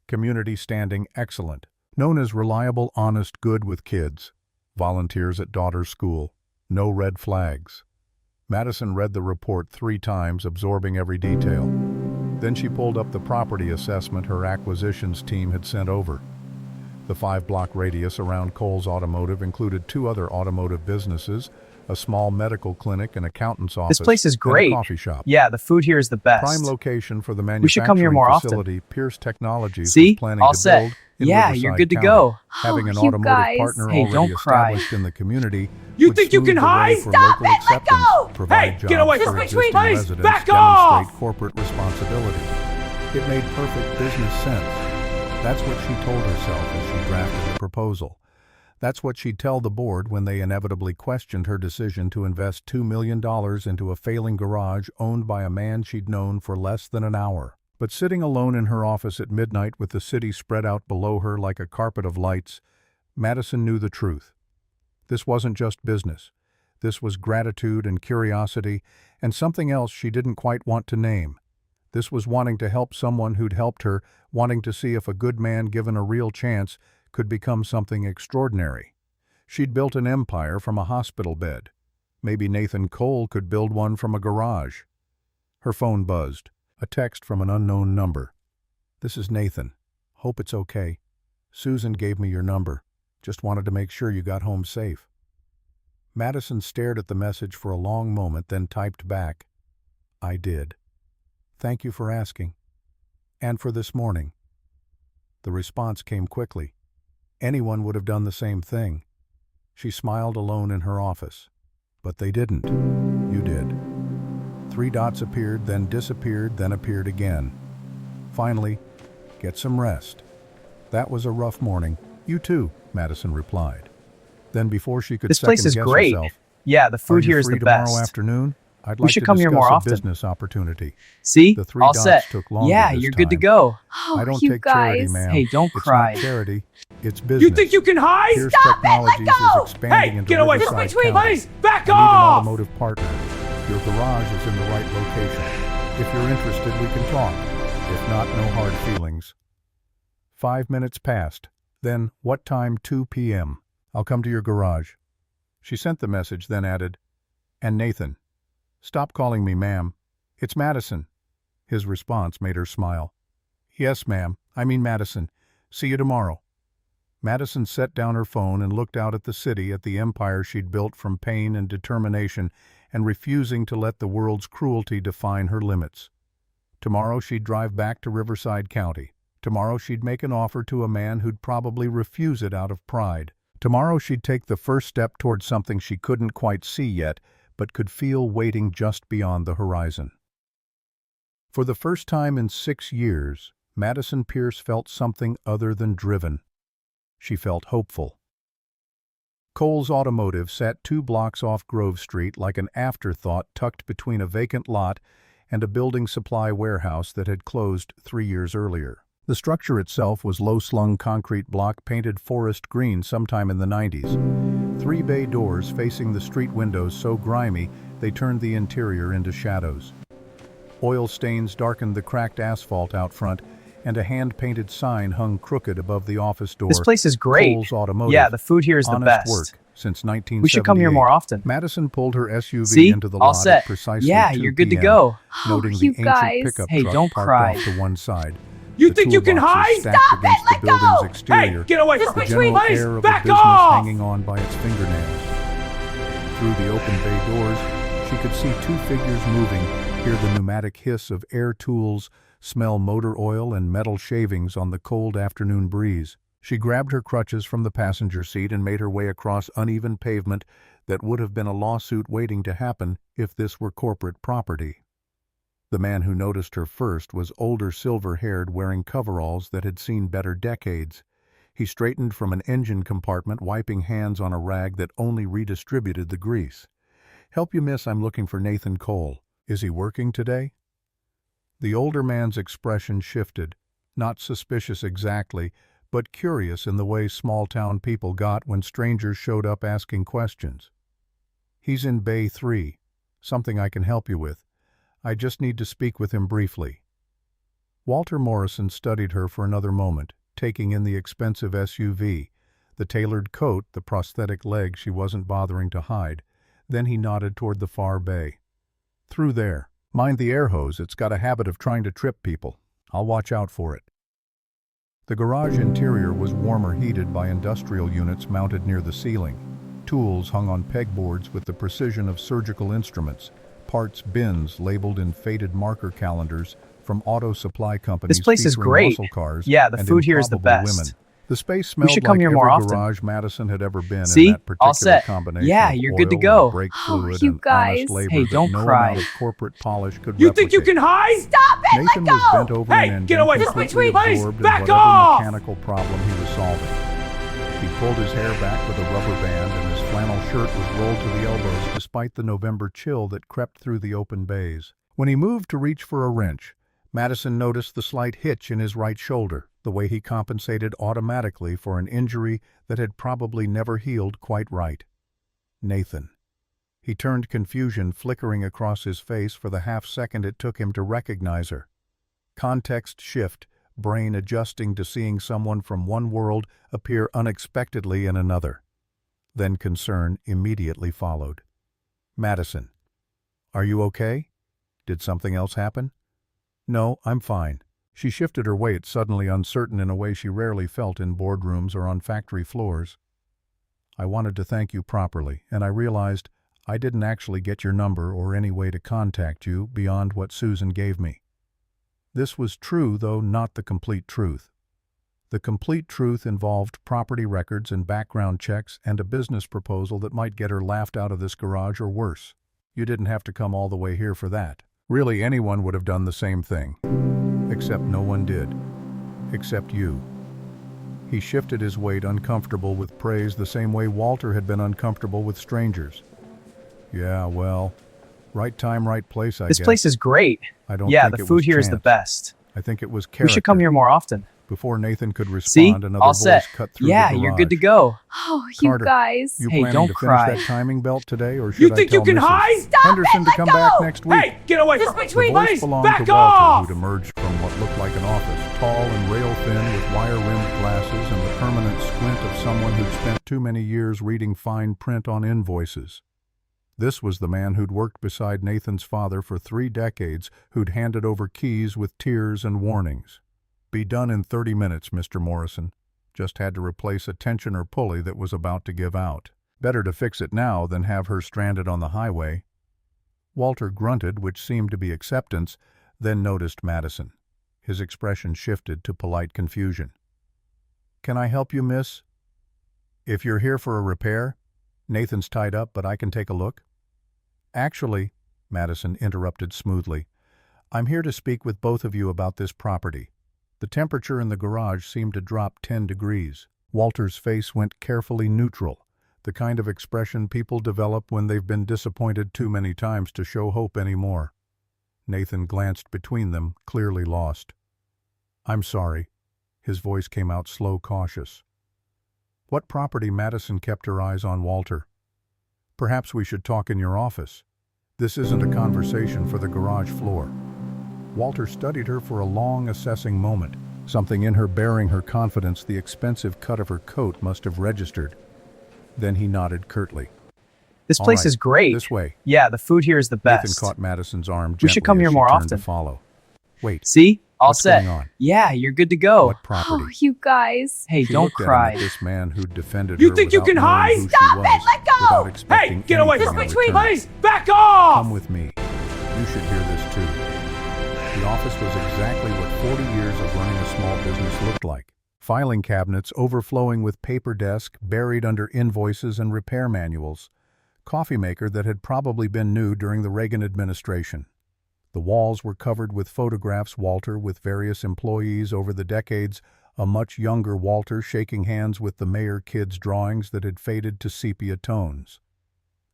Community standing excellent. Known as reliable, honest, good with kids. Volunteers at daughter's school. No red flags. Madison read the report 3 times, absorbing every detail. Then she pulled up the property assessment her acquisitions team had sent over. The 5-block radius around Cole's Automotive included 2 other automotive businesses, a small medical clinic, an accountant's office, This place is and great. a coffee shop. Yeah, the food here is the best. Prime location for the We should come here manufacturing more often. facility Pierce Technologies See? was planning All to set. build in Yeah, Riverside you're good to County. go. Having an Oh, you automotive guys. partner Hey, already don't cry. established in the community You would think you smooth can the way hide? for Stop local it! Let acceptance, go! provide Hey, jobs get away for from me, existing please! residents, Back demonstrate off! corporate responsibility. It made perfect business sense. That's what she told herself as she drafted the proposal. That's what she'd tell the board when they inevitably questioned her decision to invest $2 million into a failing garage owned by a man she'd known for less than an hour. But sitting alone in her office at midnight with the city spread out below her like a carpet of lights, Madison knew the truth. This wasn't just business. This was gratitude and curiosity and something else she didn't quite want to name. This was wanting to help someone who'd helped her, wanting to see if a good man given a real chance could become something extraordinary. She'd built an empire from a hospital bed. Maybe Nathan Cole could build one from a garage. Her phone buzzed. A text from an unknown number. "This is Nathan. Hope it's okay. Susan gave me your number. Just wanted to make sure you got home safe." Madison stared at the message for a long moment, then typed back, "I did. Thank you for asking. And for this morning." The response came quickly. Anyone would have done the same thing. She smiled alone in her office. But they didn't. You did. 3 dots appeared, then disappeared, then appeared again. Finally, "Get some rest. That was a rough morning. You too," Madison replied. Then before she could This place is second-guess great. herself, Yeah, the "Are food you here is free the tomorrow best. afternoon? I'd We like should to come here discuss more a often." business opportunity." See? The 3 All dots set. took longer Yeah, this you're good to time. go. Oh, "I don't you take charity, guys. ma'am. Hey, don't It's cry. not charity. It's business." You think you can hide? Pierce Stop it! Let Technologies go! is expanding Hey, into get away Riverside from me, County. please! Back I need an off! automotive partner. Your garage is in the right location. If you're interested, we can talk. If not, no hard feelings. 5 minutes passed. Then, "What time? 2 p.m. I'll come to your garage." She sent the message, then added, "And Nathan. Stop calling me ma'am. It's Madison." His response made her smile. "Yes, ma'am. I mean Madison. See you tomorrow." Madison set down her phone and looked out at the city, at the empire she'd built from pain and determination, and refusing to let the world's cruelty define her limits. Tomorrow she'd drive back to Riverside County. Tomorrow she'd make an offer to a man who'd probably refuse it out of pride. Tomorrow she'd take the first step toward something she couldn't quite see yet, but could feel waiting just beyond the horizon. For the first time in 6 years, Madison Pierce felt something other than driven. She felt hopeful. Cole's Automotive sat 2 blocks off Grove Street like an afterthought tucked between a vacant lot and a building supply warehouse that had closed 3 years earlier. The structure itself was low-slung concrete block painted forest green sometime in the 90s. 3 bay doors facing the street windows so grimy they turned the interior into shadows. Oil stains darkened the cracked asphalt out front, and a hand-painted sign hung crooked above the office door. This place is great. Cole's Automotive. Yeah, the food here is the Honest best. work since 1978. We should come here more often. Madison pulled her SUV See? into the All lot set. at precisely Yeah, 2 you're good to p.m., go. noting Oh, the you ancient guys. pickup Hey, truck don't parked cry. off to one side. You The think you can toolboxes hide? stacked Stop against it! the Let building's go! exterior. Hey, get away Just from The me, general please! air of a Back business off! hanging on by its fingernails. Through the open bay doors, she could see 2 figures moving, hear the pneumatic hiss of air tools, smell motor oil and metal shavings on the cold afternoon breeze. She grabbed her crutches from the passenger seat and made her way across uneven pavement that would have been a lawsuit waiting to happen if this were corporate property. The man who noticed her first was older, silver-haired, wearing coveralls that had seen better decades. He straightened from an engine compartment, wiping hands on a rag that only redistributed the grease. "Help you, miss, I'm looking for Nathan Cole. Is he working today?" The older man's expression shifted, not suspicious exactly, but curious in the way small-town people got when strangers showed up asking questions. "He's in Bay 3. Something I can help you with. I just need to speak with him briefly." Walter Morrison studied her for another moment, taking in the expensive SUV, the tailored coat, the prosthetic leg she wasn't bothering to hide. Then he nodded toward the far bay. "Through there. Mind the air hose, it's got a habit of trying to trip people. I'll watch out for it." The garage interior was warmer, heated by industrial units mounted near the ceiling. Tools hung on pegboards with the precision of surgical instruments. Parts bins labeled in faded marker calendars from auto supply companies. This place is featuring great. muscle cars Yeah, the and food here is the improbable best. women. The space smelled should come like here every more often. garage Madison had ever been See? in that particular All set. combination Yeah, of you're good to oil go. and brake Oh, fluid you and guys. honest labor Hey, that don't no cry. amount of corporate polish could You think you replicate. can hide? Stop it! Nathan Let go! was bent over Hey, an engine, get away from completely me, please! absorbed in Back whatever off! mechanical problem he was solving. He pulled his hair back with a rubber band, and his flannel shirt was rolled to the elbows despite the November chill that crept through the open bays. When he moved to reach for a wrench, Madison noticed the slight hitch in his right shoulder, the way he compensated automatically for an injury that had probably never healed quite right. Nathan. He turned, confusion flickering across his face for the half-second it took him to recognize her. Context shift, brain adjusting to seeing someone from one world appear unexpectedly in another. Then concern immediately followed. "Madison, are you okay? Did something else happen?" "No, I'm fine." She shifted her weight, suddenly uncertain in a way she rarely felt in boardrooms or on factory floors. "I wanted to thank you properly, and I realized I didn't actually get your number or any way to contact you beyond what Susan gave me." This was true, though not the complete truth. The complete truth involved property records and background checks and a business proposal that might get her laughed out of this garage or worse. You didn't have to come all the way here for that. Really, anyone would have done the same thing. Except no one did. Except you. He shifted his weight, uncomfortable with praise the same way Walter had been uncomfortable with strangers. "Yeah, well, right time, right place, I guess. This place is great. I don't Yeah, think the it food was here is the chance. best. I think it was We character." should come here more often. Before Nathan could See? respond, another All voice set. cut through Yeah, the garage. you're good to go. Oh, you Carter, guys. You Hey, planning don't to cry. finish that timing belt today, or should You I think tell you can Mrs. hide? Stop Henderson it! to Let come go! back next week? Hey, get away Just from me! between The voice Please, belonged back to Walter, off! who'd emerged from what looked like an office, tall and rail-thin with wire-rimmed glasses and the permanent squint of someone who'd spent too many years reading fine print on invoices. This was the man who'd worked beside Nathan's father for 3 decades, who'd handed over keys with tears and warnings. "Be done in 30 minutes, Mr. Morrison. Just had to replace a tensioner pulley that was about to give out. Better to fix it now than have her stranded on the highway." Walter grunted, which seemed to be acceptance, then noticed Madison. His expression shifted to polite confusion. "Can I help you, miss? If you're here for a repair? Nathan's tied up, but I can take a look." "Actually," Madison interrupted smoothly, "I'm here to speak with both of you about this property." The temperature in the garage seemed to drop 10 degrees. Walter's face went carefully neutral, the kind of expression people develop when they've been disappointed too many times to show hope anymore. Nathan glanced between them, clearly lost. "I'm sorry." His voice came out slow, cautious. "What property?" Madison kept her eyes on Walter. "Perhaps we should talk in your office. This isn't a conversation for the garage floor." Walter studied her for a long, assessing moment. Something in her bearing her confidence the expensive cut of her coat must have registered. Then he nodded curtly. This "All place right, is great. This way." Yeah, the food here is the Nathan best. caught Madison's arm We should gently come as here she more turned often. to follow. "Wait, See? All what's set. going on? Yeah, you're good to go. What property?" Oh, you guys. Hey, She don't looked at him, cry. at this man who'd defended You her think you without can knowing hide? who she Stop was, it! Let go! without Hey, expecting get away anything from in me! return. Please, back off! "Come with me. You should hear this too." The office was exactly what 40 years of running a small business looked like. Filing cabinets overflowing with paper desk buried under invoices and repair manuals. Coffee maker that had probably been new during the Reagan administration. The walls were covered with photographs Walter, with various employees over the decades, a much younger Walter shaking hands with the Mayor kid's drawings that had faded to sepia tones.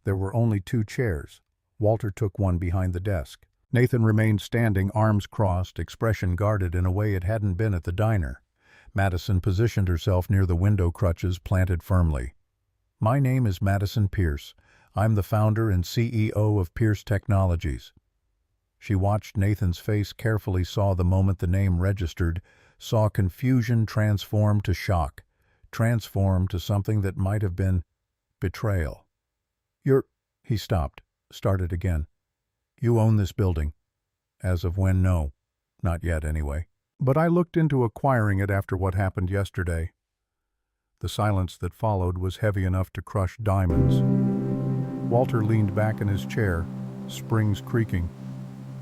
There were only 2 chairs. Walter took one behind the desk. Nathan remained standing, arms crossed, expression guarded in a way it hadn't been at the diner. Madison positioned herself near the window crutches planted firmly. "My name is Madison Pierce. I'm the founder and CEO of Pierce Technologies." She watched Nathan's face carefully, saw the moment the name registered, saw confusion transform to shock, transform to something that might have been betrayal. He stopped, started again. "You own this building." "As of when, no. Not yet, anyway. But I looked into acquiring it after what happened yesterday." The silence that followed was heavy enough to crush diamonds. Walter leaned back in his chair, springs creaking.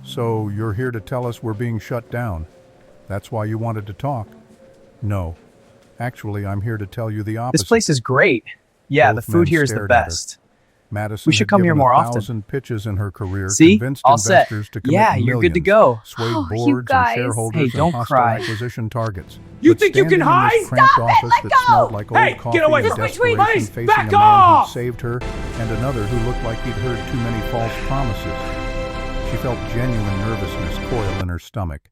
"So you're here to tell us we're being shut down? That's why you wanted to talk?" "No. Actually, I'm here to tell you the opposite." This place is great. Yeah, Both the food men here is the stared at her. best. Madison We should had come here given more 1,000 often. pitches in her career, See? convinced All set. investors to commit Yeah, you're good to millions, go. swayed Oh, you boards and guys. shareholders Hey, don't and hostile cry. acquisition targets. You But think you can standing in this hide? cramped Stop it, office let that go! smelled like Hey, old coffee get away and from me, desperation, please! facing Back a man off! who saved her and another who looked like he'd heard too many false promises. She felt genuine nervousness coil in her stomach.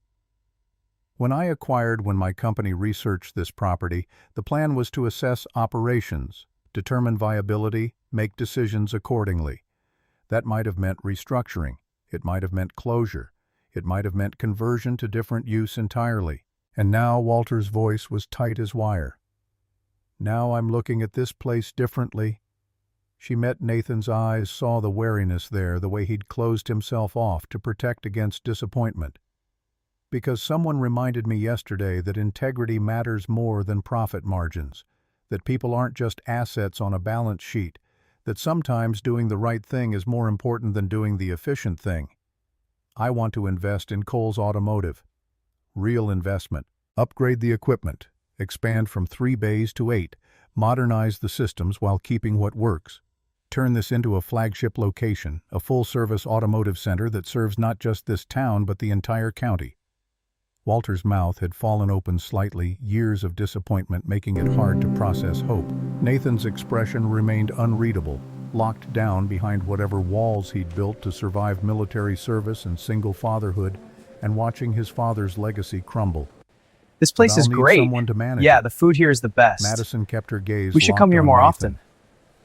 When my company researched this property, the plan was to assess operations, determine viability, make decisions accordingly. That might have meant restructuring. It might have meant closure. It might have meant conversion to different use entirely. And now Walter's voice was tight as wire. "Now I'm looking at this place differently." She met Nathan's eyes, saw the wariness there, the way he'd closed himself off to protect against disappointment. "Because someone reminded me yesterday that integrity matters more than profit margins, that people aren't just assets on a balance sheet, that sometimes doing the right thing is more important than doing the efficient thing. I want to invest in Cole's Automotive. Real investment. Upgrade the equipment, expand from 3 bays to 8, modernize the systems while keeping what works. Turn this into a flagship location, a full-service automotive center that serves not just this town but the entire county." Walter's mouth had fallen open slightly, years of disappointment making it hard to process hope. Nathan's expression remained unreadable, locked down behind whatever walls he'd built to survive military service and single fatherhood, and watching his father's legacy crumble. This place "But is I'll need great. someone to manage Yeah, it." the food here is the best. Madison kept her gaze We should locked come here on more Nathan. often.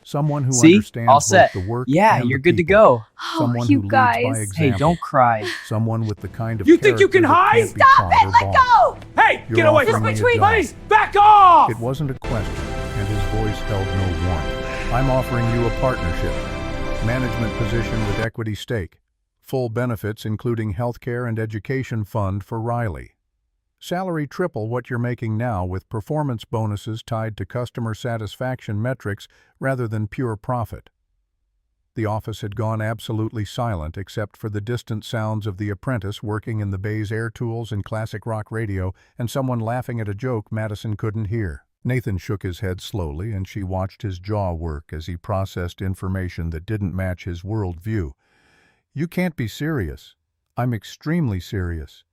Someone who See? understands All both set. the work Yeah, and you're the good to people. go. Someone Oh, who you leads by guys. example. Hey, don't cry. Someone with the kind of You think you character can that hide? can't be Stop taught it, or let bought. go! Hey, You're get away offering from me, me a job. please! Back off! It wasn't a question, and his voice held no warmth. "I'm offering you a partnership. Management position with equity stake. Full benefits including healthcare and education fund for Riley. Salary triple what you're making now with performance bonuses tied to customer satisfaction metrics rather than pure profit." The office had gone absolutely silent except for the distant sounds of the apprentice working in the bay's air tools and classic rock radio and someone laughing at a joke Madison couldn't hear. Nathan shook his head slowly and she watched his jaw work as he processed information that didn't match his worldview. "You can't be serious. I'm extremely serious.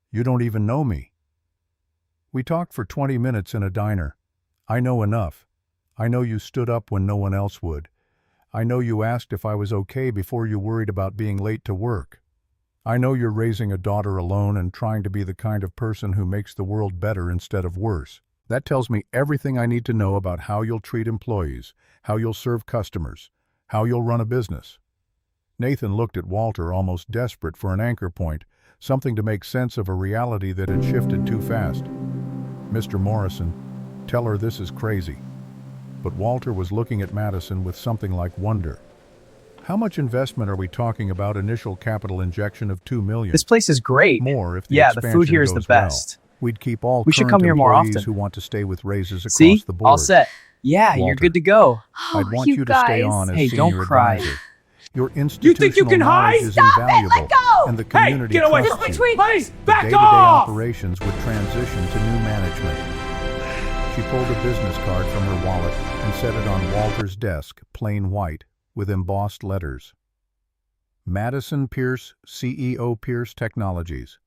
You don't even know me." "We talked for 20 minutes in a diner. I know enough. I know you stood up when no one else would. I know you asked if I was okay before you worried about being late to work. I know you're raising a daughter alone and trying to be the kind of person who makes the world better instead of worse. That tells me everything I need to know about how you'll treat employees, how you'll serve customers, how you'll run a business." Nathan looked at Walter, almost desperate for an anchor point, something to make sense of a reality that had shifted too fast. "Mr. Morrison, tell her this is crazy." But Walter was looking at Madison with something like wonder. "How much investment are we talking about? Initial capital injection of $2 million. This place is great. More if the Yeah, the expansion food here is the goes best. well. We'd keep all We should current come here more employees often. who want to stay with raises across See? the board. All set. Yeah, you're Walter. good to go. Oh, I'd want you to stay guys. on as Hey, senior don't cry. advisor. Your You institutional think you can knowledge hide? is Stop it, invaluable, let go! and the Hey, community get away trusts from me, you. please! The Back day-to-day off! operations would transition to new management. She pulled a business card from her wallet and set it on Walter's desk, plain white, with embossed letters. Madison Pierce, CEO Pierce Technologies.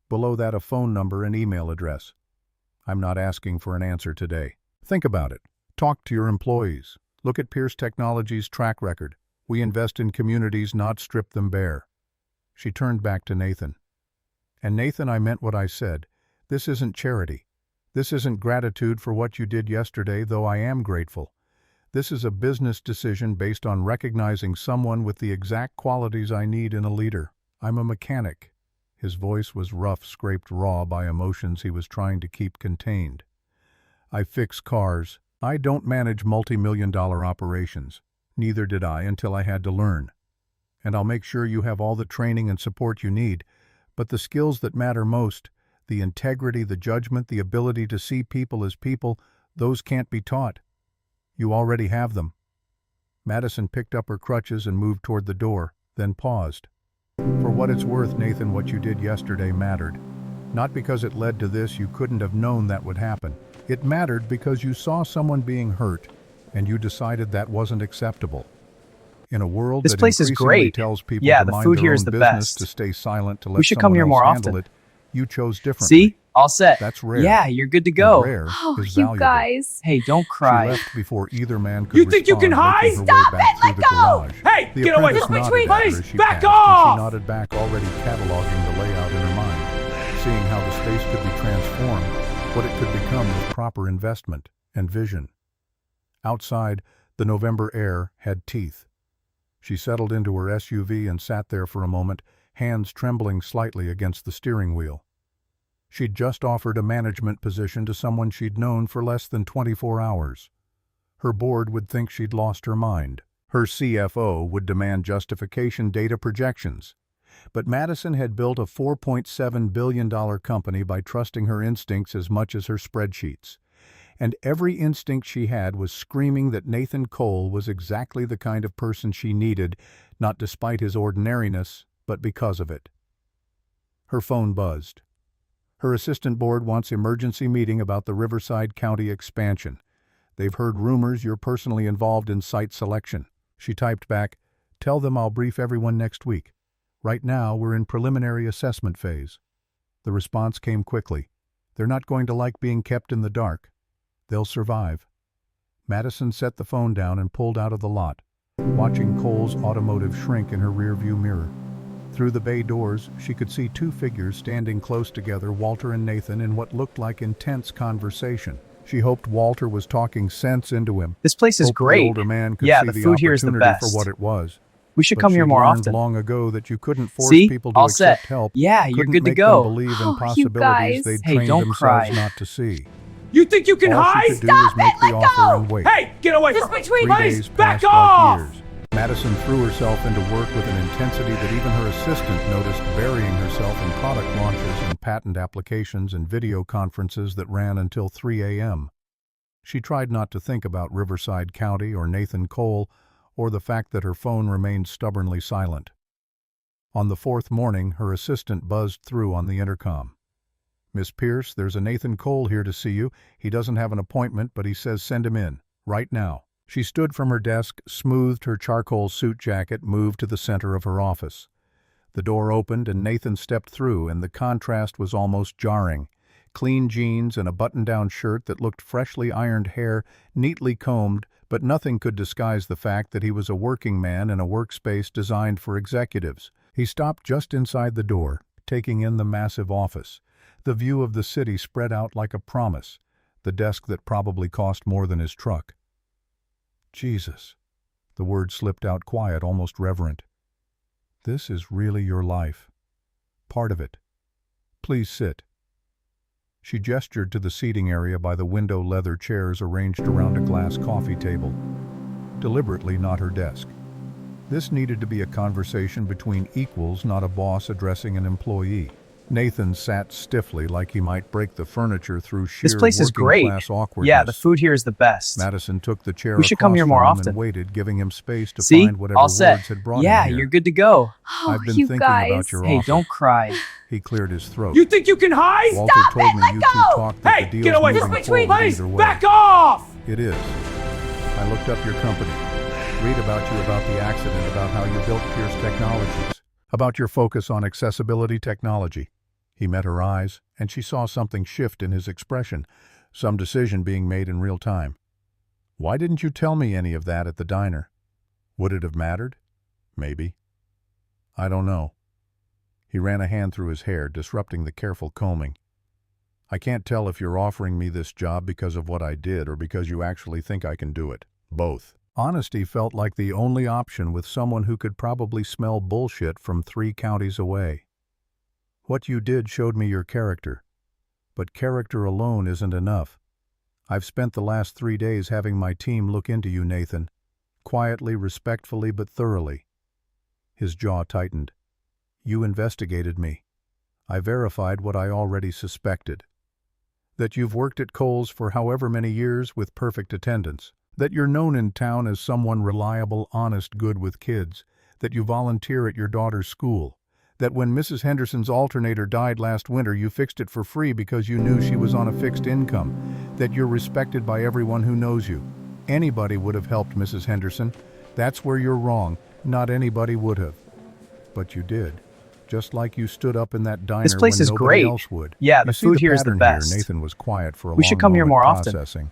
Below that a phone number and email address. I'm not asking for an answer today. Think about it. Talk to your employees. Look at Pierce Technologies' track record. We invest in communities, not strip them bare. She turned back to Nathan. And Nathan, I meant what I said. This isn't charity. This isn't gratitude for what you did yesterday, though I am grateful. This is a business decision based on recognizing someone with the exact qualities I need in a leader. I'm a mechanic. His voice was rough, scraped raw by emotions he was trying to keep contained. I fix cars. I don't manage multi-million-dollar operations. Neither did I until I had to learn. And I'll make sure you have all the training and support you need, but the skills that matter most, the integrity, the judgment, the ability to see people as people, those can't be taught. You already have them. Madison picked up her crutches and moved toward the door, then paused. For what it's worth, Nathan, what you did yesterday mattered. Not because it led to this, you couldn't have known that would happen. It mattered because you saw someone being hurt, and you decided that wasn't acceptable. In a world This that place is increasingly great. tells people Yeah, to the mind food their here own is the business, best. to stay silent, to let We should someone come here else more handle often. it, you chose differently. See? All set. That's rare. Yeah, you're good to And go. rare Oh, is you valuable. guys. Hey, don't She cry. left before either man could You think you can respond, hide? making her Stop way back it! through Let the go! garage. Hey, The get away! apprentice Just nodded between at her us! as she Back passed, off! and she nodded back, already cataloging the layout in her mind, seeing how the space could be transformed, what it could become with proper investment and vision. Outside, the November air had teeth. She settled into her SUV and sat there for a moment, hands trembling slightly against the steering wheel. She'd just offered a management position to someone she'd known for less than 24 hours. Her board would think she'd lost her mind. Her CFO would demand justification, data projections. But Madison had built a $4.7 billion company by trusting her instincts as much as her spreadsheets. And every instinct she had was screaming that Nathan Cole was exactly the kind of person she needed, not despite his ordinariness, but because of it. Her phone buzzed. Her assistant board wants emergency meeting about the Riverside County expansion. They've heard rumors you're personally involved in site selection. She typed back, "Tell them I'll brief everyone next week. Right now, we're in preliminary assessment phase." The response came quickly. They're not going to like being kept in the dark. They'll survive. Madison set the phone down and pulled out of the lot, watching Cole's automotive shrink in her rearview mirror. Through the bay doors, she could see two figures standing close together, Walter and Nathan, in what looked like intense conversation. She hoped Walter was talking sense into him. This place is Hoped great. The older man could Yeah, see the the food here is the opportunity best. for what it was. We should But come here she'd more learned often. long ago that you couldn't force See? people to All accept set. help. Yeah, you're Couldn't good to make go. them believe in Oh, you possibilities guys. they'd Hey, trained don't themselves cry. not to see. You think you can All hide? she could do was make the offer and wait. Hey, get away Just from between me! Three Please, days back passed off! like years. Madison threw herself into work with an intensity that even her assistant noticed, burying herself in product launches and patent applications and video conferences that ran until 3 a.m. She tried not to think about Riverside County or Nathan Cole or the fact that her phone remained stubbornly silent. On the fourth morning, her assistant buzzed through on the intercom. "Miss Pierce, there's a Nathan Cole here to see you. He doesn't have an appointment, but he says send him in, right now." She stood from her desk, smoothed her charcoal suit jacket, moved to the center of her office. The door opened and Nathan stepped through, and the contrast was almost jarring. Clean jeans and a button-down shirt that looked freshly ironed hair, neatly combed, but nothing could disguise the fact that he was a working man in a workspace designed for executives. He stopped just inside the door, taking in the massive office. The view of the city spread out like a promise, the desk that probably cost more than his truck. "Jesus." The word slipped out quiet, almost reverent. "This is really your life. Part of it. Please sit." She gestured to the seating area by the window leather chairs arranged around a glass coffee table. Deliberately not her desk. This needed to be a conversation between equals, not a boss addressing an employee. Nathan sat stiffly, like he might break the furniture through sheer This place is great. working-class awkwardness. Yeah, the food here is the best. Madison took the chair We should come across here more from him often. and waited, giving him space to See? find whatever All words set. had brought Yeah, him here. you're good to go. Oh, "I've been you thinking guys. about your Hey, offer." don't cry. He cleared his throat. You think you can hide? Walter Stop told it! me Let you go! two talked that Hey, the deal's get away moving from me! forward Please, either way. back off! It is. I looked up your company. Read about you, about the accident, about how you built Pierce Technologies, about your focus on accessibility technology. He met her eyes, and she saw something shift in his expression, some decision being made in real time. Why didn't you tell me any of that at the diner? Would it have mattered? Maybe. I don't know. He ran a hand through his hair, disrupting the careful combing. I can't tell if you're offering me this job because of what I did or because you actually think I can do it. Both. Honesty felt like the only option with someone who could probably smell bullshit from 3 counties away. What you did showed me your character. But character alone isn't enough. I've spent the last 3 days having my team look into you, Nathan. Quietly, respectfully, but thoroughly. His jaw tightened. You investigated me. I verified what I already suspected. That you've worked at Kohl's for however many years with perfect attendance. That you're known in town as someone reliable, honest, good with kids. That you volunteer at your daughter's school. That when Mrs. Henderson's alternator died last winter, you fixed it for free because you knew she was on a fixed income. That you're respected by everyone who knows you. Anybody would have helped Mrs. Henderson. That's where you're wrong. Not anybody would have. But you did. Just like you stood up in that diner This place when is nobody great. else would. Yeah, You the see food here is the pattern best. Nathan was quiet for a We long should come here moment, more often. processing.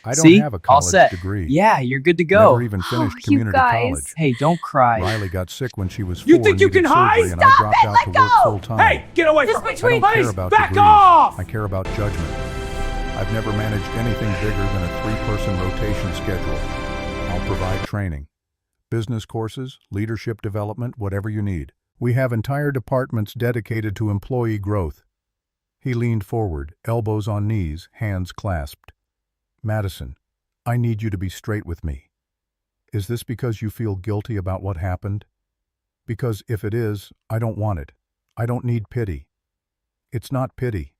I don't See? have a All college set. degree. Yeah, you're good to go. Never even finished you community guys. college. Hey, don't cry. Riley got sick when she was 4 You think you needed can hide? surgery, and I dropped out to work full time. Hey, get away Just from me! between- I don't care Please, about back degrees. off! I care about judgment. I've never managed anything bigger than a 3-person rotation schedule. I'll provide training. Business courses, leadership development, whatever you need. We have entire departments dedicated to employee growth. He leaned forward, elbows on knees, hands clasped. Madison, I need you to be straight with me. Is this because you feel guilty about what happened? Because if it is, I don't want it. I don't need pity. It's not pity.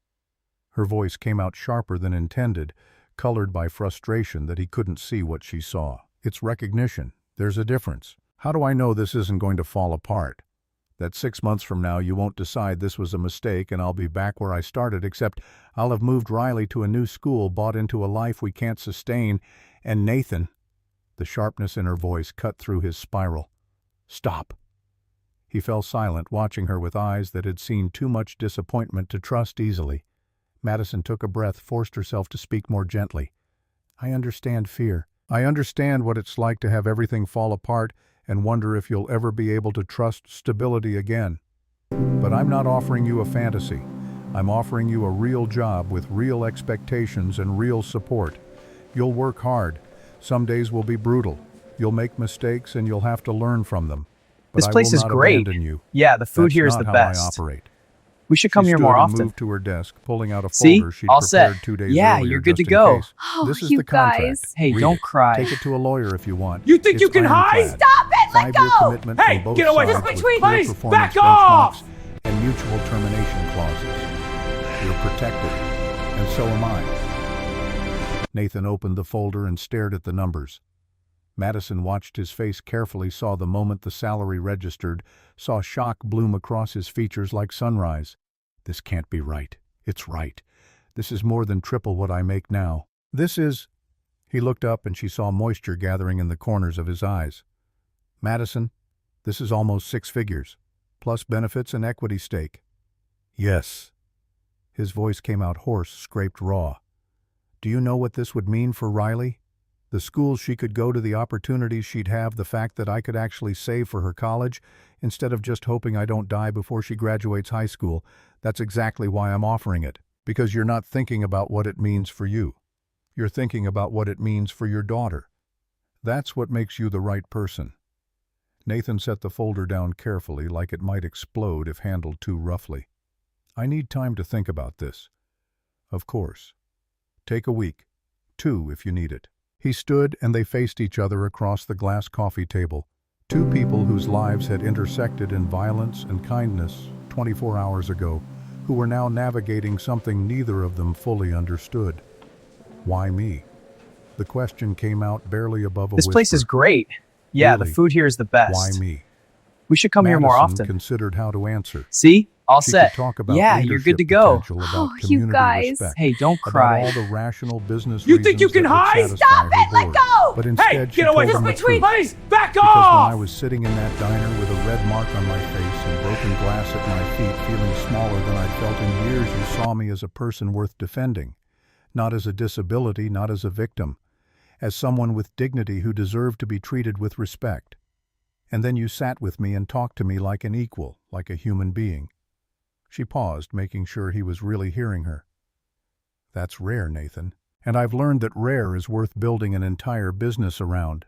Her voice came out sharper than intended, colored by frustration that he couldn't see what she saw. It's recognition. There's a difference. How do I know this isn't going to fall apart? That 6 months from now you won't decide this was a mistake and I'll be back where I started, except I'll have moved Riley to a new school, bought into a life we can't sustain, and Nathan, the sharpness in her voice cut through his spiral. Stop. He fell silent, watching her with eyes that had seen too much disappointment to trust easily. Madison took a breath, forced herself to speak more gently. I understand fear. I understand what it's like to have everything fall apart and wonder if you'll ever be able to trust stability again. But I'm not offering you a fantasy. I'm offering you a real job with real expectations and real support. You'll work hard. Some days will be brutal. You'll make mistakes and you'll have to learn from them. But This place I will is not great. abandon you. Yeah, the food That's here is not the how best. I operate. We should come She here stood more and often. moved to her desk, pulling out a See? folder she'd All prepared set. 2 days Yeah, earlier you're good just to in go. case. Oh, This is you the contract. guys. Hey, Read don't it. cry. Take it to a lawyer if you want. You think It's you can hide? ironclad. Stop it! Let 5-year go! commitment Hey, from both get away sides from with me. clear Please, performance back off! benchmarks and mutual termination clauses. You're protected, and so am I. Nathan opened the folder and stared at the numbers. Madison watched his face carefully, saw the moment the salary registered, saw shock bloom across his features like sunrise. This can't be right. It's right. This is more than triple what I make now. This is... He looked up and she saw moisture gathering in the corners of his eyes. Madison, this is almost 6 figures, plus benefits and equity stake. Yes. His voice came out hoarse, scraped raw. Do you know what this would mean for Riley? The schools she could go to, the opportunities she'd have, the fact that I could actually save for her college, instead of just hoping I don't die before she graduates high school. That's exactly why I'm offering it. Because you're not thinking about what it means for you. You're thinking about what it means for your daughter. That's what makes you the right person. Nathan set the folder down carefully, like it might explode if handled too roughly. I need time to think about this. Of course. Take a week. 2 if you need it. He stood and they faced each other across the glass coffee table. 2 people whose lives had intersected in violence and kindness 24 hours ago, who were now navigating something neither of them fully understood. Why me? The question came out barely above a This whisper. place is great. Yeah, Really? the food here is the best. Why me? We should come here more Madison often. considered how to answer. See? all She set. could talk about Yeah, you're good leadership to go. potential, about Oh, you community guys. respect, Hey, don't about cry. all the rational business You think you reasons can that would hide? satisfy Stop her it! Let board. go! But Hey, instead, she get away told from them me! the truth. Please, back Because when I off! was sitting in that diner with a red mark on my face and broken glass at my feet, feeling smaller than I'd felt in years, you saw me as a person worth defending. Not as a disability, not as a victim. As someone with dignity who deserved to be treated with respect. And then you sat with me and talked to me like an equal, like a human being. She paused, making sure he was really hearing her. That's rare, Nathan. And I've learned that rare is worth building an entire business around.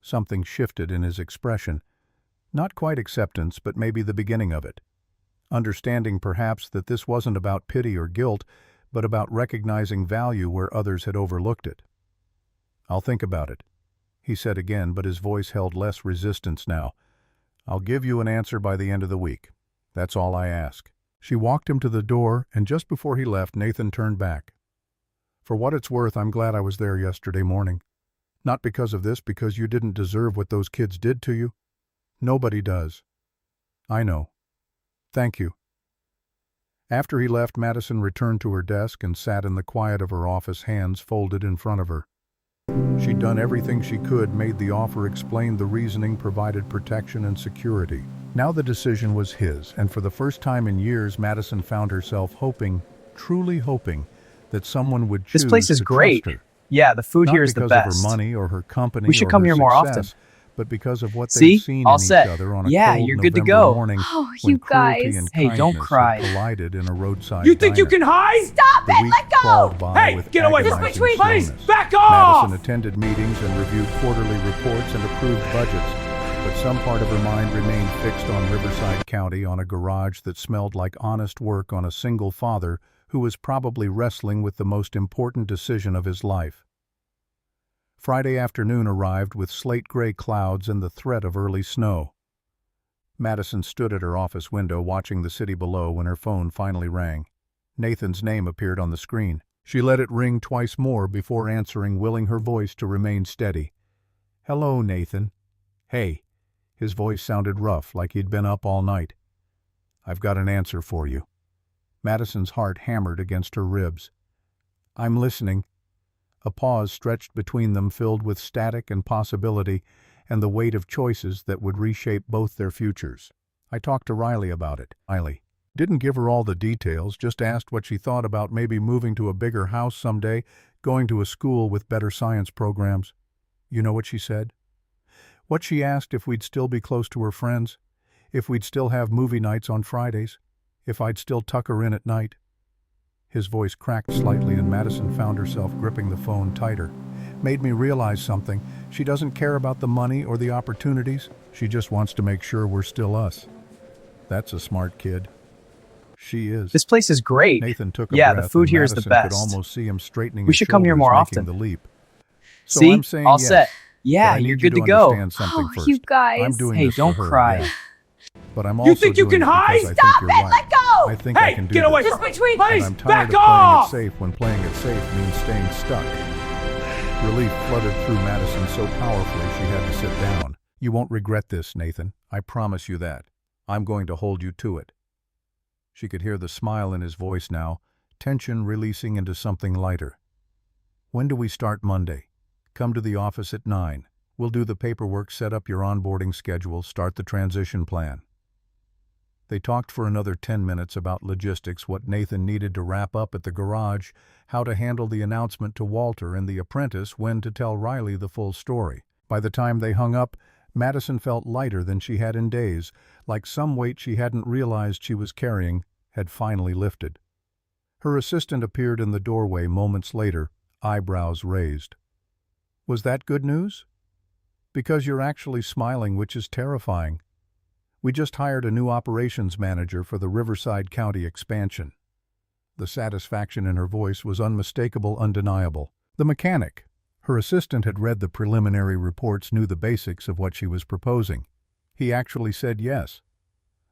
Something shifted in his expression. Not quite acceptance, but maybe the beginning of it. Understanding perhaps that this wasn't about pity or guilt, but about recognizing value where others had overlooked it. I'll think about it, he said again, but his voice held less resistance now. I'll give you an answer by the end of the week. That's all I ask. She walked him to the door, and just before he left, Nathan turned back. For what it's worth, I'm glad I was there yesterday morning. Not because of this, because you didn't deserve what those kids did to you. Nobody does. I know. Thank you. After he left, Madison returned to her desk and sat in the quiet of her office, hands folded in front of her. She'd done everything she could, made the offer, explained the reasoning, provided protection and security. Now the decision was his, and for the first time in years, Madison found herself hoping, truly hoping, that someone would choose This place is to great. trust her. Yeah, the food Not here is the because best. of her money or her company We should or come her here more often. success, but because of what See? they've seen All in set. each other on a Yeah, cold you're good to November go. morning Oh, when you cruelty guys. and Hey, don't kindness had cry. collided in a roadside You think you diner. can hide? Stop The it! week Let go! crawled by Hey, with get away from agonizing me! Please, slowness. back off! Madison attended meetings and reviewed quarterly reports and approved budgets, but some part of her mind remained fixed on Riverside County, on a garage that smelled like honest work, on a single father who was probably wrestling with the most important decision of his life. Friday afternoon arrived with slate-gray clouds and the threat of early snow. Madison stood at her office window watching the city below when her phone finally rang. Nathan's name appeared on the screen. She let it ring twice more before answering, willing her voice to remain steady. "Hello, Nathan." "Hey." His voice sounded rough, like he'd been up all night. "I've got an answer for you." Madison's heart hammered against her ribs. "I'm listening." A pause stretched between them, filled with static and possibility, and the weight of choices that would reshape both their futures. "I talked to Riley about it." Riley didn't give her all the details, just asked what she thought about maybe moving to a bigger house someday, going to a school with better science programs. You know what she said? What she asked, if we'd still be close to her friends, if we'd still have movie nights on Fridays, if I'd still tuck her in at night. His voice cracked slightly, and Madison found herself gripping the phone tighter. "Made me realize something. She doesn't care about the money or the opportunities. She just wants to make sure we're still us." That's a smart kid. She is. This place is great. Nathan took a Yeah, breath, the food and here is the Madison best. could almost see him straightening We his should come here shoulders, more making often. the leap. So See? I'm saying All yes, set. but Yeah, I need you're you good to to go. understand something Oh, first. you guys. I'm doing Hey, this don't for her, cry. yeah. But I'm also You think you doing can it hide? because I Stop think you're it! right. Let go! I think I Hey, can do get away this. from me! Just between- And Please, I'm tired back of playing off! it safe when playing it safe means staying stuck. Relief flooded through Madison so powerfully she had to sit down. "You won't regret this, Nathan. I promise you that. I'm going to hold you to it." She could hear the smile in his voice now, tension releasing into something lighter. "When do we start Monday? Come to the office at 9. We'll do the paperwork, set up your onboarding schedule, start the transition plan." They talked for another 10 minutes about logistics, what Nathan needed to wrap up at the garage, how to handle the announcement to Walter and the apprentice, when to tell Riley the full story. By the time they hung up, Madison felt lighter than she had in days, like some weight she hadn't realized she was carrying had finally lifted. Her assistant appeared in the doorway moments later, eyebrows raised. "Was that good news?" "Because you're actually smiling, which is terrifying. We just hired a new operations manager for the Riverside County expansion." The satisfaction in her voice was unmistakable, undeniable. The mechanic. Her assistant had read the preliminary reports, knew the basics of what she was proposing. He actually said yes.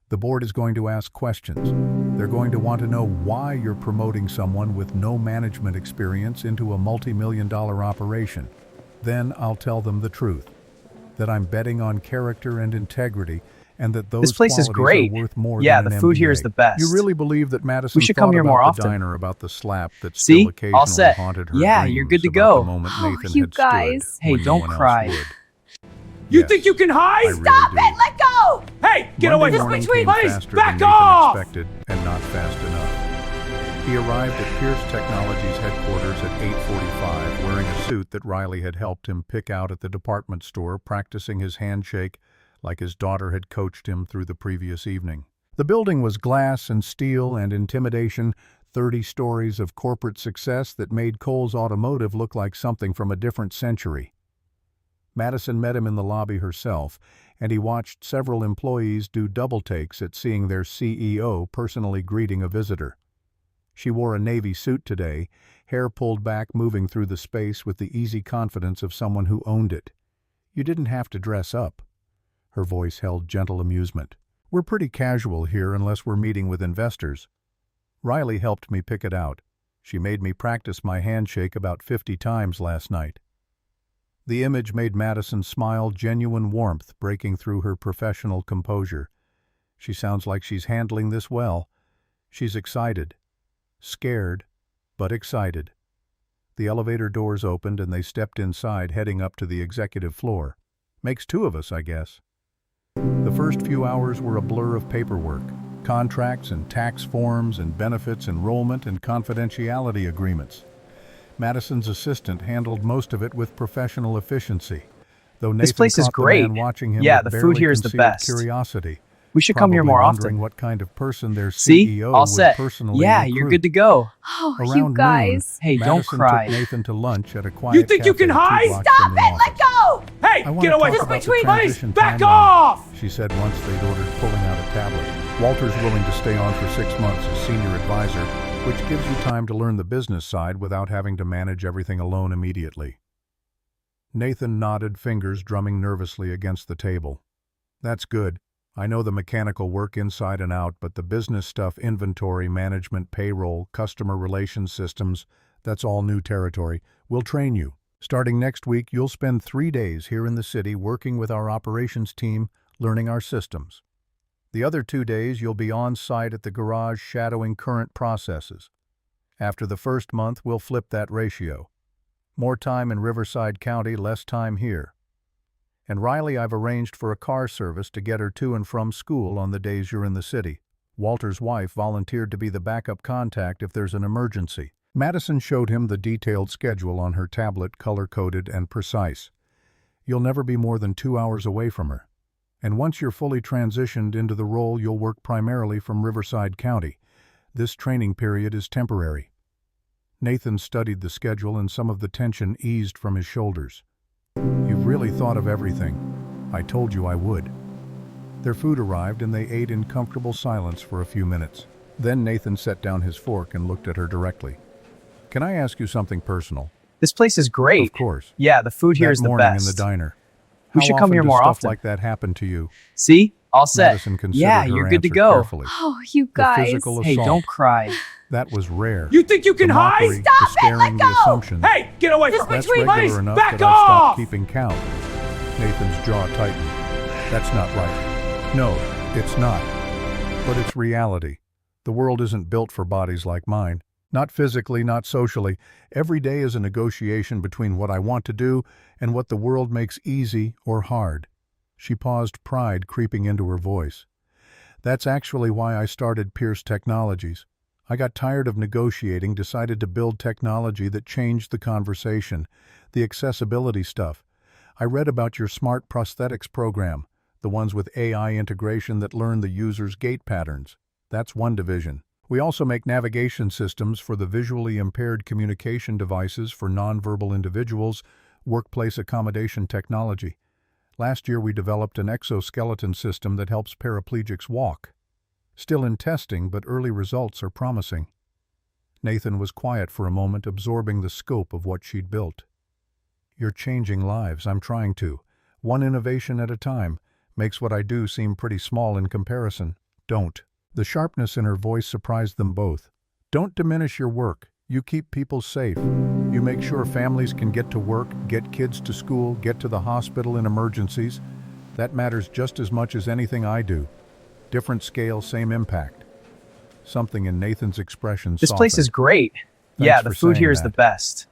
"The board is going to ask questions. They're going to want to know why you're promoting someone with no management experience into a multi-million-dollar operation. Then I'll tell them the truth, that I'm betting on character and integrity, and that those This place is qualities great. are worth more Yeah, than the an food here is MBA. the best. You really believe that Madison We should come thought here about more the often. diner, about the slap that still See? All occasionally set. haunted her Yeah, dreams, you're good to about go. the moment Oh, Nathan you had guys. stood Hey, when don't no one cry. else would. You Yes, think you can I hide? really Stop do. it! Let go! Hey, get Monday away from morning me! came Please, faster back than off! Nathan expected, and not fast enough. He arrived at Pierce Technologies headquarters at 8:45, wearing a suit that Riley had helped him pick out at the department store, practicing his handshake like his daughter had coached him through the previous evening. The building was glass and steel and intimidation, 30 stories of corporate success that made Cole's Automotive look like something from a different century. Madison met him in the lobby herself, and he watched several employees do double takes at seeing their CEO personally greeting a visitor. She wore a navy suit today, hair pulled back, moving through the space with the easy confidence of someone who owned it. You didn't have to dress up. Her voice held gentle amusement. We're pretty casual here unless we're meeting with investors. Riley helped me pick it out. She made me practice my handshake about 50 times last night. The image made Madison smile, genuine warmth breaking through her professional composure. She sounds like she's handling this well. She's excited. Scared, but excited. The elevator doors opened and they stepped inside, heading up to the executive floor. Makes two of us, I guess. The first few hours were a blur of paperwork, contracts and tax forms and benefits enrollment and confidentiality agreements. Madison's assistant handled most of it with professional efficiency, though Nathan This place is caught the great. man watching him Yeah, with the food barely here is the concealed best. curiosity. We should come here Probably more wondering often. what kind of person their See? CEO All would set. personally Yeah, recruit. you're good to go. Oh, Around you noon, guys. Hey, Madison don't cry. took Nathan to lunch at a quiet You think you cafe can 2 hide? blocks Stop from the it! office. Let go! Hey, I want get to away talk from about me! the Please, transition back timeline, off! she said once they'd ordered, pulling out a tablet. Walter's willing to stay on for 6 months as senior advisor, which gives you time to learn the business side without having to manage everything alone immediately. Nathan nodded, fingers drumming nervously against the table. That's good. I know the mechanical work inside and out, but the business stuff, inventory, management, payroll, customer relations systems, that's all new territory. We'll train you. Starting next week, you'll spend 3 days here in the city working with our operations team, learning our systems. The other 2 days, you'll be on site at the garage shadowing current processes. After the first month, we'll flip that ratio. More time in Riverside County, less time here. And Riley, I've arranged for a car service to get her to and from school on the days you're in the city. Walter's wife volunteered to be the backup contact if there's an emergency. Madison showed him the detailed schedule on her tablet, color-coded and precise. You'll never be more than 2 hours away from her. And once you're fully transitioned into the role, you'll work primarily from Riverside County. This training period is temporary. Nathan studied the schedule and some of the tension eased from his shoulders. You've really thought of everything. I told you I would. Their food arrived and they ate in comfortable silence for a few minutes. Then Nathan set down his fork and looked at her directly. Can I ask you something personal? This place is great. Of course. Yeah, the food here That is the morning best. in the diner. We How should come often here does more stuff often. like that happen to you? See? All set. Madison considered Yeah, her you're good to answer go. carefully. Oh, you The guys. physical Hey, assault. don't cry. That was rare. You think you can The hide? mockery, Stop the it! staring, Let the go! assumption. Hey, get away from me! That's between regular Please, enough back that I stopped off! keeping count. Nathan's jaw tightened. That's not right. No, it's not. But it's reality. The world isn't built for bodies like mine. Not physically, not socially. Every day is a negotiation between what I want to do and what the world makes easy or hard. She paused, pride creeping into her voice. That's actually why I started Pierce Technologies. I got tired of negotiating, decided to build technology that changed the conversation, the accessibility stuff. I read about your smart prosthetics program, the ones with AI integration that learn the user's gait patterns. That's one division. We also make navigation systems for the visually impaired communication devices for nonverbal individuals, workplace accommodation technology. Last year we developed an exoskeleton system that helps paraplegics walk. Still in testing, but early results are promising. Nathan was quiet for a moment, absorbing the scope of what she'd built. You're changing lives, I'm trying to. One innovation at a time. Makes what I do seem pretty small in comparison. Don't. The sharpness in her voice surprised them both. Don't diminish your work. You keep people safe. You make sure families can get to work, get kids to school, get to the hospital in emergencies. That matters just as much as anything I do. Different scale, same impact. Something in Nathan's expression This place is softened. great. Thanks Yeah, for the food here saying is the that. best.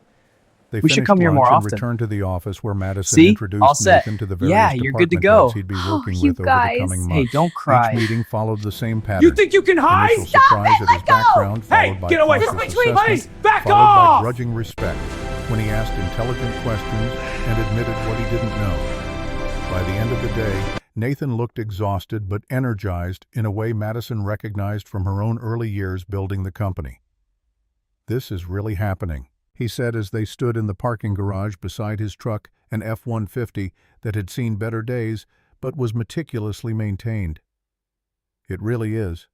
They We should finished come here more lunch and often. returned to the office where Madison See? introduced All set. Nathan to the Yeah, various you're good to department go. heads he'd be Oh, working you with over the guys. coming Hey, months. don't cry. Each meeting followed the same pattern. You think you can hide? Initial Stop surprise it! at his Let go! background, Hey, followed by get away cautious from me! assessment, Please, back followed off! by grudging respect when he asked intelligent questions and admitted what he didn't know. By the end of the day, Nathan looked exhausted but energized in a way Madison recognized from her own early years building the company. "This is really happening," he said as they stood in the parking garage beside his truck, an F-150 that had seen better days but was meticulously maintained. "It really is."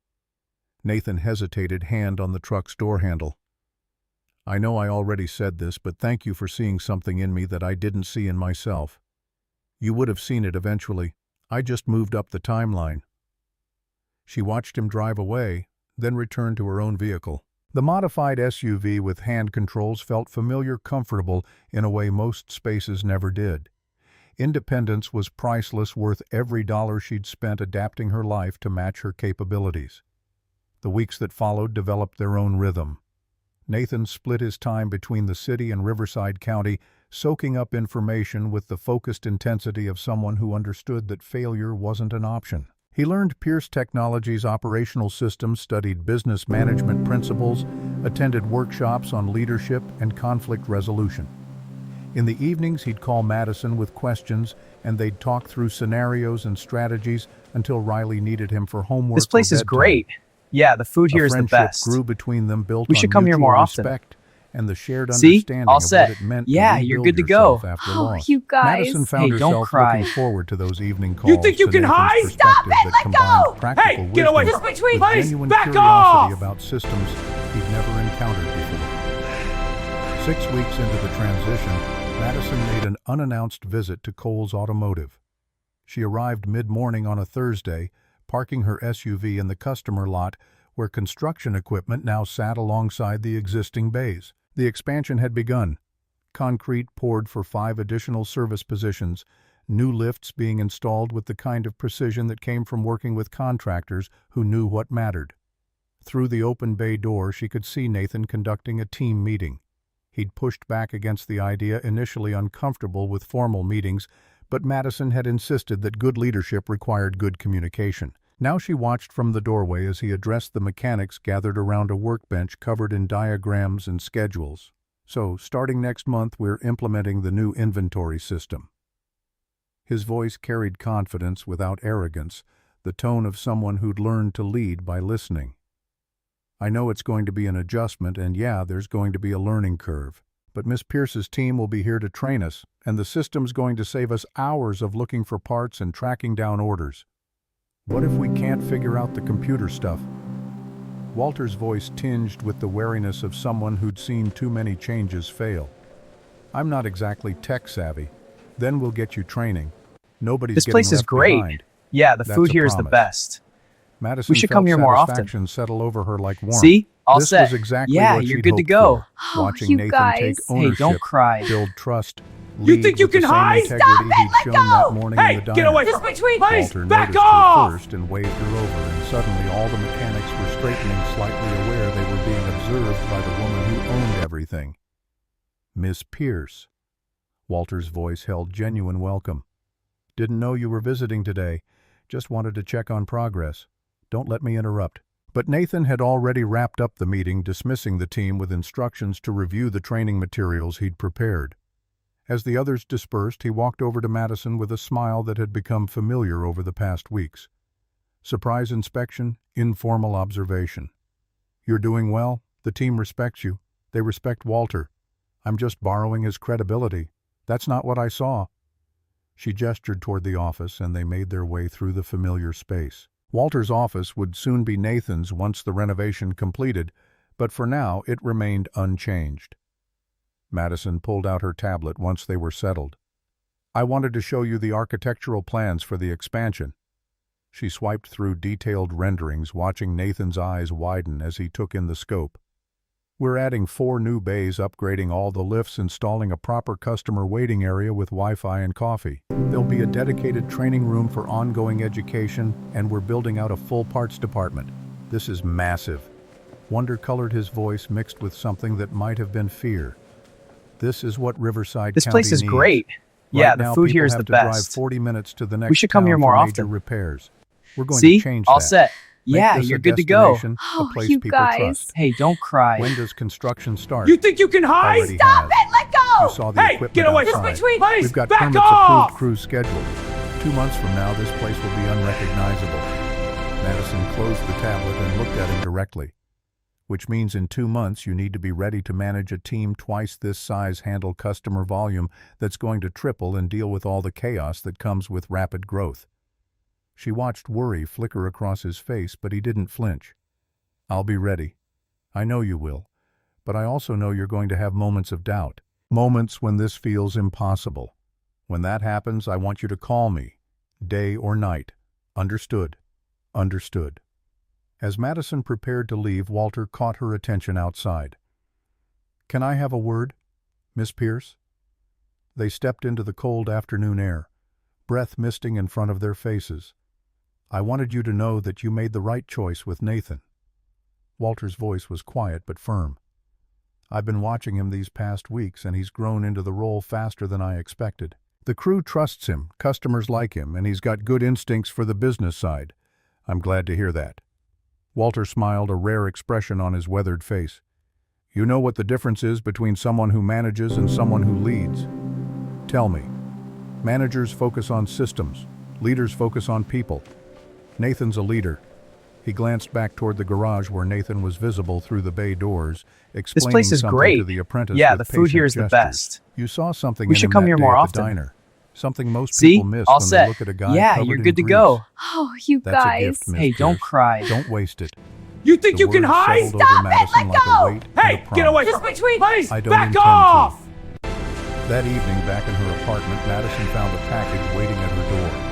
Nathan hesitated, hand on the truck's door handle. "I know I already said this, but thank you for seeing something in me that I didn't see in myself. You would have seen it eventually. I just moved up the timeline." She watched him drive away, then returned to her own vehicle. The modified SUV with hand controls felt familiar, comfortable in a way most spaces never did. Independence was priceless, worth every dollar she'd spent adapting her life to match her capabilities. The weeks that followed developed their own rhythm. Nathan split his time between the city and Riverside County, soaking up information with the focused intensity of someone who understood that failure wasn't an option. He learned Pierce Technologies' operational systems, studied business management principles, attended workshops on leadership and conflict resolution. In the evenings, he'd call Madison with questions, and they'd talk through scenarios and strategies until Riley needed him for homework. This place or is bedtime. great. Yeah, the food here A is the friendship best. grew between them, built We on should come here mutual more often. respect and the shared See? understanding All of set. what it meant Yeah, to you're rebuild good to go. yourself after Oh, loss. you guys. Madison found Hey, don't herself cry. looking forward to those evening calls. You think you to can Nathan's hide? perspective Stop it! that Let combined go! practical Hey, get away wisdom from me! with Please, genuine back curiosity off! about systems he'd never encountered before. 6 weeks into the transition, Madison made an unannounced visit to Cole's Automotive. She arrived mid-morning on a Thursday, parking her SUV in the customer lot where construction equipment now sat alongside the existing bays. The expansion had begun. Concrete poured for 5 additional service positions, new lifts being installed with the kind of precision that came from working with contractors who knew what mattered. Through the open bay door, she could see Nathan conducting a team meeting. He'd pushed back against the idea, initially uncomfortable with formal meetings, but Madison had insisted that good leadership required good communication. Now she watched from the doorway as he addressed the mechanics gathered around a workbench covered in diagrams and schedules. "So, starting next month, we're implementing the new inventory system." His voice carried confidence without arrogance, the tone of someone who'd learned to lead by listening. "I know it's going to be an adjustment, and yeah, there's going to be a learning curve. But Miss Pierce's team will be here to train us, and the system's going to save us hours of looking for parts and tracking down orders. What if we can't figure out the computer stuff?" Walter's voice tinged with the wariness of someone who'd seen too many changes fail. "I'm not exactly tech-savvy. Then we'll get you training. Nobody's This getting place is left great. behind." Yeah, the That's food a here is the promise. best. Madison We should felt come here more often. satisfaction settle over her like warmth. See? All This set. was exactly Yeah, what you're she'd good to hoped go. for. Oh, Watching you Nathan guys. take Hey, ownership, don't cry. build trust, You lead think you with the can same hide? integrity Stop it! he'd Let shown go! that morning in Hey, the diner. get away Just from me! between Please, Walter back noticed off! her first and waved her over, and suddenly all the mechanics were straightening, slightly aware they were being observed by the woman who owned everything. "Miss Pierce." Walter's voice held genuine welcome. "Didn't know you were visiting today. Just wanted to check on progress. Don't let me interrupt." But Nathan had already wrapped up the meeting, dismissing the team with instructions to review the training materials he'd prepared. As the others dispersed, he walked over to Madison with a smile that had become familiar over the past weeks. Surprise inspection, informal observation. "You're doing well. The team respects you. They respect Walter. I'm just borrowing his credibility. That's not what I saw." She gestured toward the office, and they made their way through the familiar space. Walter's office would soon be Nathan's once the renovation completed, but for now it remained unchanged. Madison pulled out her tablet once they were settled. "I wanted to show you the architectural plans for the expansion." She swiped through detailed renderings, watching Nathan's eyes widen as he took in the scope. We're adding 4 new bays, upgrading all the lifts, installing a proper customer waiting area with Wi-Fi and coffee. There'll be a dedicated training room for ongoing education, and we're building out a full parts department. This is massive. Wonder colored his voice, mixed with something that might have been fear. This is what Riverside This County place is needs. great. Yeah, Right the now, food here people is have the to drive best. 40 minutes to the next We should come town here more for major often. repairs. We're going See? to change All that. set. Make Yeah, this you're a good to go. destination, Oh, a place you people guys. trust. Hey, don't cry. When does construction start? You think you can hide? Already Stop has. it! Let go! You saw the Hey, equipment get away outside. from me! Just between- Please, We've got back permits off! approved, crews scheduled. 2 months from now, this place will be unrecognizable. Madison closed the tablet and looked at him directly. Which means in 2 months, you need to be ready to manage a team twice this size, handle customer volume that's going to triple, and deal with all the chaos that comes with rapid growth. She watched worry flicker across his face, but he didn't flinch. I'll be ready. I know you will. But I also know you're going to have moments of doubt. Moments when this feels impossible. When that happens, I want you to call me. Day or night. Understood. Understood. As Madison prepared to leave, Walter caught her attention outside. Can I have a word, Miss Pierce? They stepped into the cold afternoon air, breath misting in front of their faces. I wanted you to know that you made the right choice with Nathan. Walter's voice was quiet but firm. I've been watching him these past weeks, and he's grown into the role faster than I expected. The crew trusts him, customers like him, and he's got good instincts for the business side. I'm glad to hear that. Walter smiled, a rare expression on his weathered face. You know what the difference is between someone who manages and someone who leads? Tell me. Managers focus on systems. Leaders focus on people. Nathan's a leader. He glanced back toward the garage where Nathan was visible through the bay doors, explaining This place is something great. to the apprentice. Yeah, with the food here patient is the gestures. best. You saw something We in should him come that here day more at often. the diner. Something most See? people miss All when set. they look at a guy Yeah, covered you're in good to grease. go. Oh, you That's a guys. gift, Miss Hey, don't Pierce. cry. Don't waste it. You think The you can words hide? settled over Madison like a weight and a Hey, get promise. away Just from me! between- Please, I don't back intend off! to. That evening, back in her apartment, Madison found a package waiting at her door.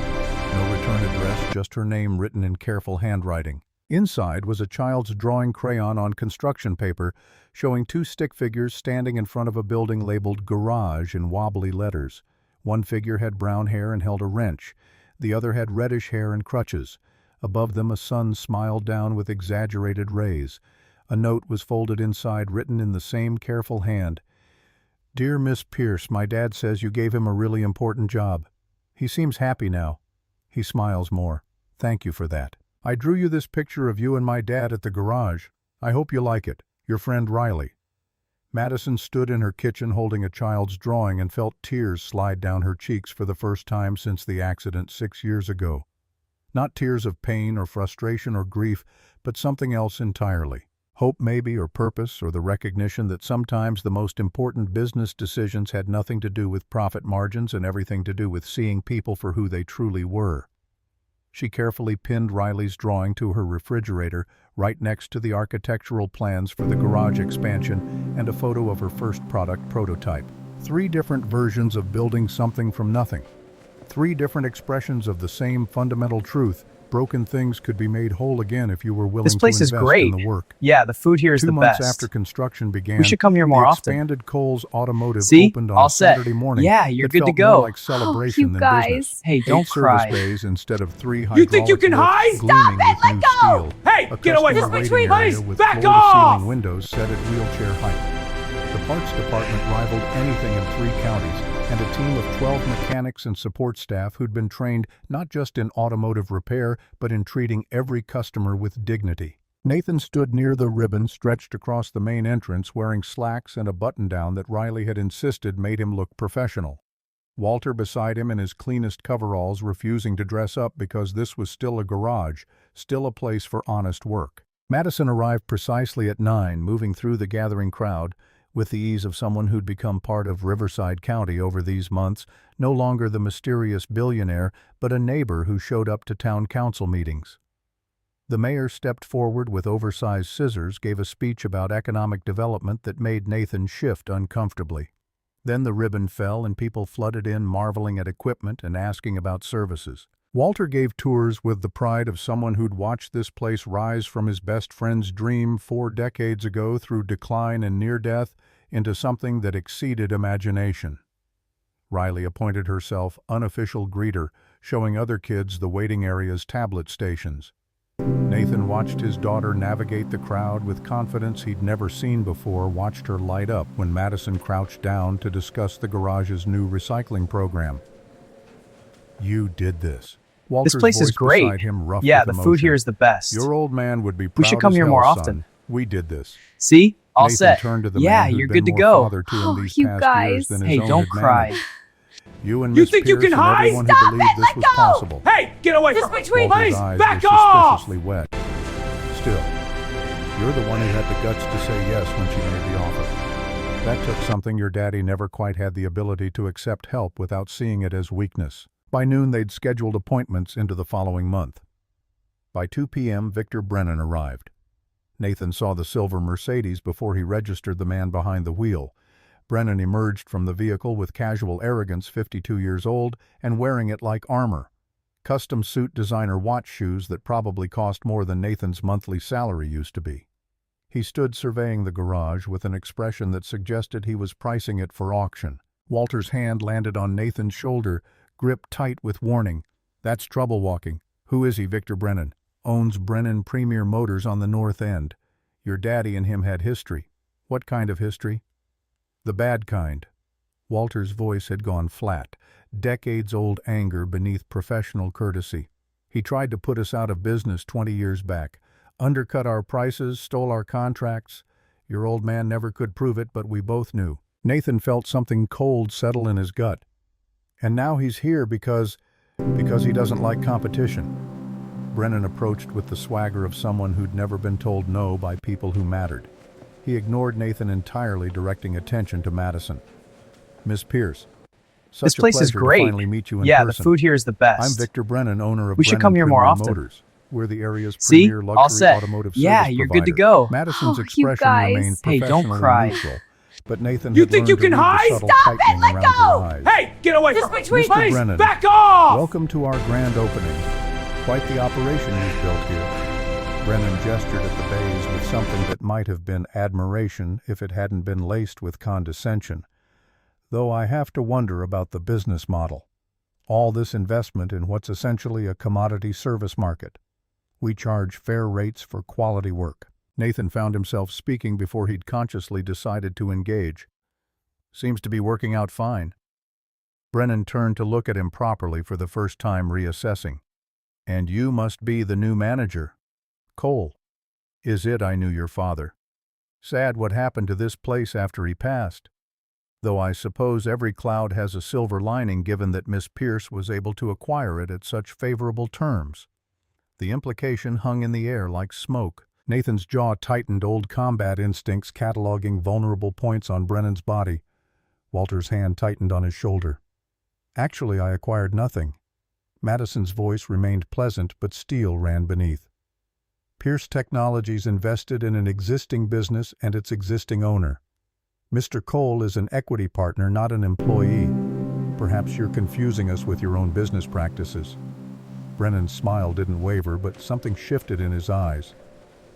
No return address, just her name written in careful handwriting. Inside was a child's drawing crayon on construction paper, showing 2 stick figures standing in front of a building labeled Garage in wobbly letters. One figure had brown hair and held a wrench. The other had reddish hair and crutches. Above them, a sun smiled down with exaggerated rays. A note was folded inside, written in the same careful hand. Dear Miss Pierce, my dad says you gave him a really important job. He seems happy now. He smiles more. Thank you for that. I drew you this picture of you and my dad at the garage. I hope you like it. Your friend Riley. Madison stood in her kitchen holding a child's drawing and felt tears slide down her cheeks for the first time since the accident 6 years ago. Not tears of pain or frustration or grief, but something else entirely. Hope maybe, or purpose, or the recognition that sometimes the most important business decisions had nothing to do with profit margins and everything to do with seeing people for who they truly were. She carefully pinned Riley's drawing to her refrigerator, right next to the architectural plans for the garage expansion and a photo of her first product prototype. 3 different versions of building something from nothing. 3 different expressions of the same fundamental truth. Broken things could be made whole again if you were willing This place to is invest great. in the work. Yeah, the food here is 2 the months best. after construction began, We should come here more the often. expanded Kohl's Automotive See? opened on All a set. Saturday morning. Yeah, you're that good to felt go. more like celebration you than guys. business. Hey, 8 don't service cry. bays instead of 3 You think you hydraulic can lifts hide? gleaming Stop it, with let new go! steel. Hey, A get away customer from me! waiting area Please, with back floor-to-ceiling off! windows set at wheelchair height. The parts department rivaled anything in 3 counties, and a team of 12 mechanics and support staff who'd been trained not just in automotive repair, but in treating every customer with dignity. Nathan stood near the ribbon stretched across the main entrance, wearing slacks and a button-down that Riley had insisted made him look professional. Walter beside him in his cleanest coveralls, refusing to dress up because this was still a garage, still a place for honest work. Madison arrived precisely at 9, moving through the gathering crowd, with the ease of someone who'd become part of Riverside County over these months, no longer the mysterious billionaire, but a neighbor who showed up to town council meetings. The mayor stepped forward with oversized scissors, gave a speech about economic development that made Nathan shift uncomfortably. Then the ribbon fell and people flooded in, marveling at equipment and asking about services. Walter gave tours with the pride of someone who'd watched this place rise from his best friend's dream 4 decades ago through decline and near death into something that exceeded imagination. Riley appointed herself unofficial greeter, showing other kids the waiting area's tablet stations. Nathan watched his daughter navigate the crowd with confidence he'd never seen before, watched her light up when Madison crouched down to discuss the garage's new recycling program. "You did this." Walter's This place is voice great. beside him roughed Yeah, with the food emotion. here is the best. "Your old man would be proud We should come as here hell, more son. often. We did this." See? All Nathan set. turned to the Yeah, man who'd you're been good to more go. father to him Oh, these you past guys. years than his Hey, own don't had cry. managed. You and You Miss think you Pierce can and hide? everyone who Stop believed it! this Let was go! possible. Hey, get away Just from me! between Walter's Please, eyes back were off! suspiciously wet. Still, you're the one who had the guts to say yes when she made the offer. That took something your daddy never quite had the ability to accept help without seeing it as weakness. By noon, they'd scheduled appointments into the following month. By 2 p.m., Victor Brennan arrived. Nathan saw the silver Mercedes before he registered the man behind the wheel. Brennan emerged from the vehicle with casual arrogance, 52 years old, and wearing it like armor. Custom suit designer watch shoes that probably cost more than Nathan's monthly salary used to be. He stood surveying the garage with an expression that suggested he was pricing it for auction. Walter's hand landed on Nathan's shoulder, gripped tight with warning. "That's trouble walking. Who is he, Victor Brennan? Owns Brennan Premier Motors on the North End. Your daddy and him had history." "What kind of history?" "The bad kind." Walter's voice had gone flat, decades-old anger beneath professional courtesy. "He tried to put us out of business 20 years back, undercut our prices, stole our contracts. Your old man never could prove it, but we both knew." Nathan felt something cold settle in his gut. "And now he's here because he doesn't like competition." Brennan approached with the swagger of someone who'd never been told no by people who mattered. He ignored Nathan entirely, directing attention to Madison. "Miss Pierce, such This place a is pleasure great. to finally meet you in Yeah, person. the food here is the best. I'm Victor Brennan, owner of We should Brennan come here more Premier often. Motors. We're the area's See? premier All luxury set. automotive Yeah, service you're good to provider." go. Madison's Oh, you expression guys. remained Hey, don't professional cry. and neutral, but Nathan You had think learned you to can read the hide? subtle Stop it! tightening Let around go! her eyes. Hey, get away Just from me! between- Mr. Please, Brennan. back off! Welcome to our grand opening. Quite the operation you've built here. Brennan gestured at the bays with something that might have been admiration if it hadn't been laced with condescension. "Though I have to wonder about the business model. All this investment in what's essentially a commodity service market. We charge fair rates for quality work." Nathan found himself speaking before he'd consciously decided to engage. "Seems to be working out fine." Brennan turned to look at him properly for the first time, reassessing. "And you must be the new manager." "Cole." "Is it? I knew your father. Sad what happened to this place after he passed. Though I suppose every cloud has a silver lining given that Miss Pierce was able to acquire it at such favorable terms." The implication hung in the air like smoke. Nathan's jaw tightened, old combat instincts cataloging vulnerable points on Brennan's body. Walter's hand tightened on his shoulder. "Actually, I acquired nothing." Madison's voice remained pleasant, but steel ran beneath. "Pierce Technologies invested in an existing business and its existing owner. Mr. Cole is an equity partner, not an employee. Perhaps you're confusing us with your own business practices." Brennan's smile didn't waver, but something shifted in his eyes.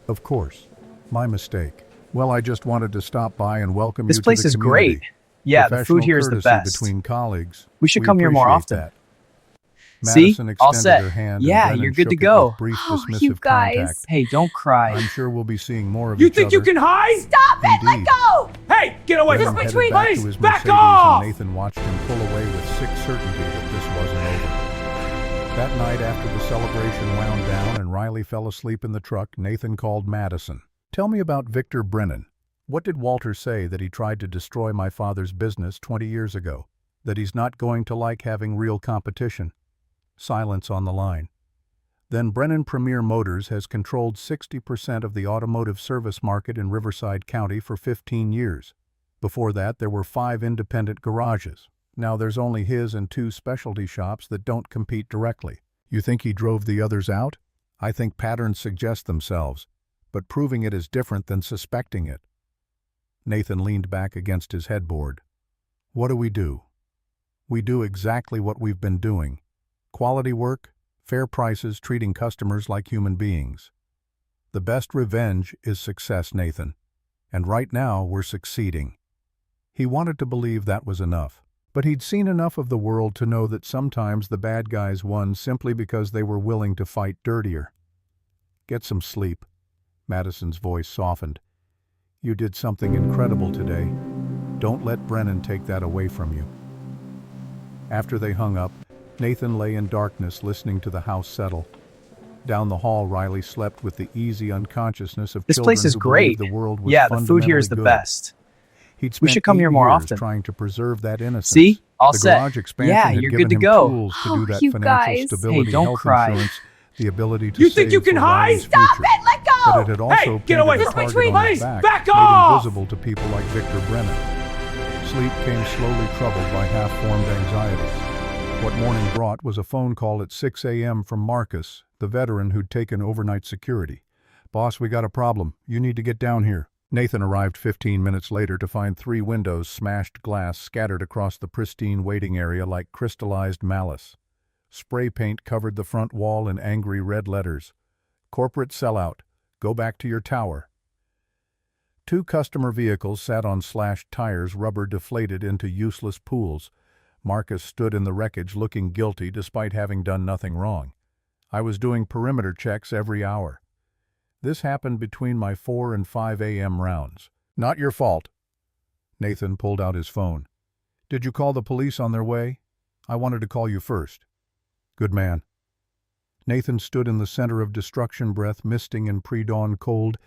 "Of course. My mistake. Well, I just wanted to stop by and welcome This you to place the is community. great. Yeah, the Professional food here is the courtesy best. between colleagues. We should come here more appreciate often. that." See? Madison All extended set. her hand and Yeah, Brennan you're good to shook it go. with brief Oh, dismissive you guys. contact. Hey, don't cry. "I'm sure we'll be seeing more of You each think other." you can hide? Stop it! Let Indeed. go! Hey, get away Brennan from me! headed between- back Please, to his back Mercedes, off! and Nathan watched him pull away with sick certainty that this wasn't over. That night, after the celebration wound down and Riley fell asleep in the truck, Nathan called Madison. "Tell me about Victor Brennan. What did Walter say that he tried to destroy my father's business 20 years ago? That he's not going to like having real competition?" Silence on the line. "Then Brennan Premier Motors has controlled 60% of the automotive service market in Riverside County for 15 years. Before that, there were 5 independent garages. Now there's only his and 2 specialty shops that don't compete directly. You think he drove the others out? I think patterns suggest themselves, but proving it is different than suspecting it." Nathan leaned back against his headboard. "What do? We do exactly what we've been doing. Quality work, Fair prices, treating customers like human beings. The best revenge is success, Nathan. And right now, we're succeeding. He wanted to believe that was enough. But he'd seen enough of the world to know that sometimes the bad guys won simply because they were willing to fight dirtier. Get some sleep. Madison's voice softened. You did something incredible today. Don't let Brennan take that away from you. After they hung up, Nathan lay in darkness listening to the house settle. Down the hall, Riley slept with the easy unconsciousness of This children place is who great. believed the world was Yeah, the food here is the fundamentally good. best. He'd We spent should come 8 here more years often. trying to preserve that innocence. See? All the set. garage expansion Yeah, had you're given good to him go. tools to Oh, do that you financial guys. stability, Hey, don't health cry. insurance, the ability to You save think you can for hide? Riley's Stop future. it! Let go! But it had also Hey, get painted away a from target me, on his please! back, Back made off! him visible to people like Victor Brennan. Sleep came slowly, troubled by half-formed anxieties. What morning brought was a phone call at 6 a.m. from Marcus, the veteran who'd taken overnight security. Boss, we got a problem. You need to get down here. Nathan arrived 15 minutes later to find 3 windows, smashed glass scattered across the pristine waiting area like crystallized malice. Spray paint covered the front wall in angry red letters. Corporate sellout. Go back to your tower. 2 customer vehicles sat on slashed tires, rubber deflated into useless pools. Marcus stood in the wreckage looking guilty despite having done nothing wrong. I was doing perimeter checks every hour. This happened between my 4 and 5 a.m. rounds. Not your fault. Nathan pulled out his phone. Did you call the police on their way? I wanted to call you first. Good man. Nathan stood in the center of destruction, breath misting in pre-dawn cold,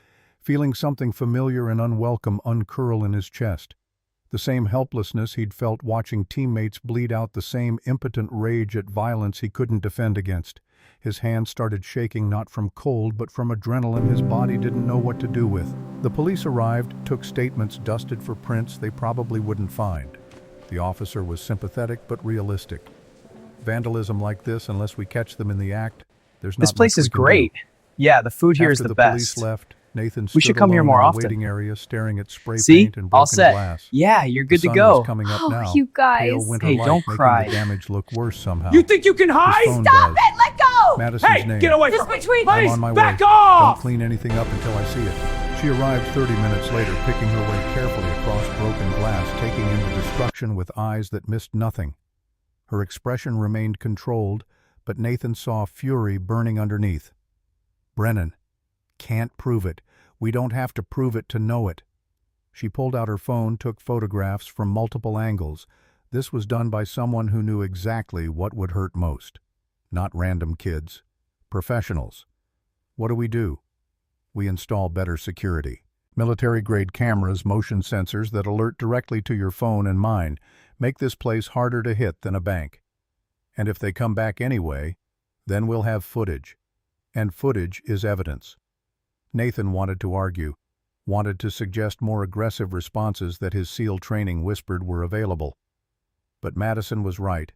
feeling something familiar and unwelcome uncurl in his chest. The same helplessness he'd felt watching teammates bleed out, the same impotent rage at violence he couldn't defend against. His hands started shaking, not from cold, but from adrenaline his body didn't know what to do with. The police arrived, took statements, dusted for prints they probably wouldn't find. The officer was sympathetic but realistic. Vandalism like this, unless we catch them in the act, there's not This place much is we can do. great. Yeah, the food here is After the police best. left, Nathan We stood should come here alone more in the often. waiting area, staring at spray See? paint and All broken set. glass. Yeah, you're The good to sun go. was coming up Oh, now. you guys. Pale winter Hey, light don't making cry. the damage look worse somehow. You think you can His hide? phone Stop buzzed. it! Let go! Madison's Hey, name. get away Just from me! between- I'm Please, on my back way. off! Don't clean anything up until I see it. She arrived 30 minutes later, picking her way carefully across broken glass, taking in the destruction with eyes that missed nothing. Her expression remained controlled, but Nathan saw fury burning underneath. Brennan. Can't prove it. We don't have to prove it to know it. She pulled out her phone, took photographs from multiple angles. This was done by someone who knew exactly what would hurt most. Not random kids. Professionals. What do? We install better security. Military-grade cameras, motion sensors that alert directly to your phone and mine, make this place harder to hit than a bank. And if they come back anyway, then we'll have footage. And footage is evidence. Nathan wanted to argue, wanted to suggest more aggressive responses that his SEAL training whispered were available. But Madison was right.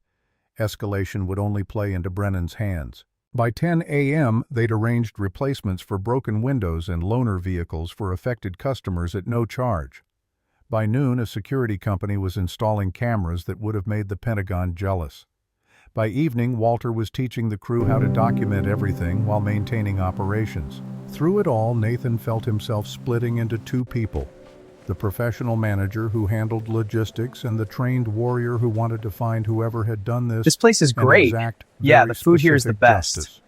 Escalation would only play into Brennan's hands. By 10 a.m., they'd arranged replacements for broken windows and loaner vehicles for affected customers at no charge. By noon, a security company was installing cameras that would have made the Pentagon jealous. By evening, Walter was teaching the crew how to document everything while maintaining operations. Through it all, Nathan felt himself splitting into 2 people. The professional manager who handled logistics and the trained warrior who wanted to find whoever had done this. This place is and great. exact, Yeah, very the food here is the specific best. justice.